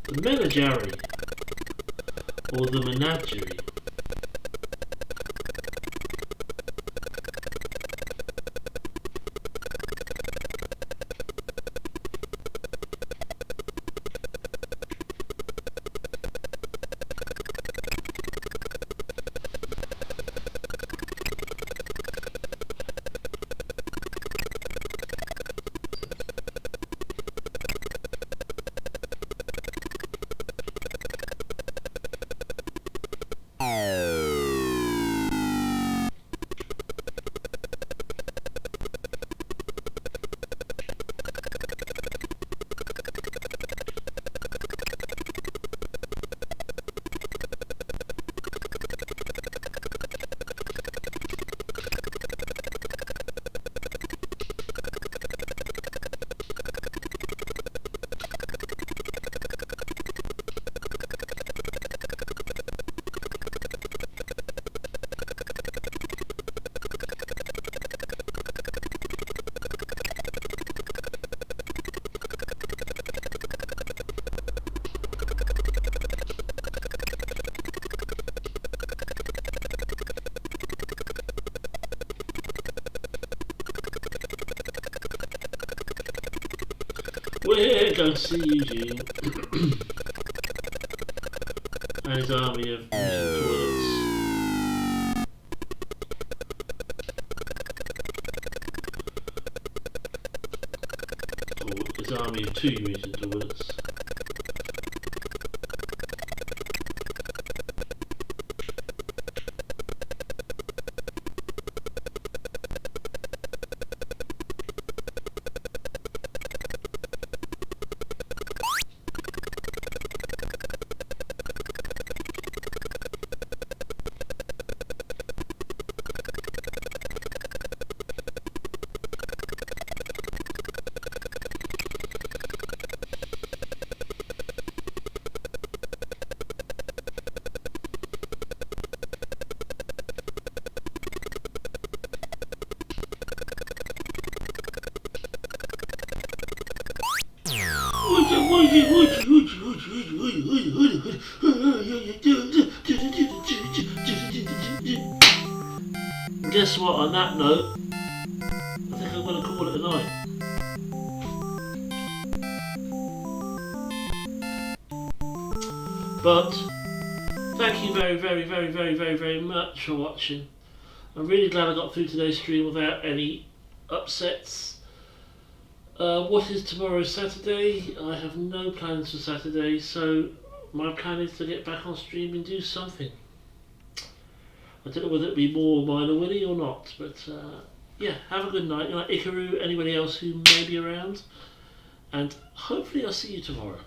The menagerie, or the menagerie. We're going to see Eugene and his army of toilets. Or his army of 2 using toilets. guess what? On that note, I think I'm going to call it a night. But thank you very much for watching. I'm really glad I got through today's stream without any upsets. What is tomorrow, Saturday? I have no plans for Saturday, so my plan is to get back on stream and do something. I don't know whether it be more Miner Willy or not, but yeah, have a good night. Ikaru, anybody else who may be around, and hopefully I'll see you tomorrow.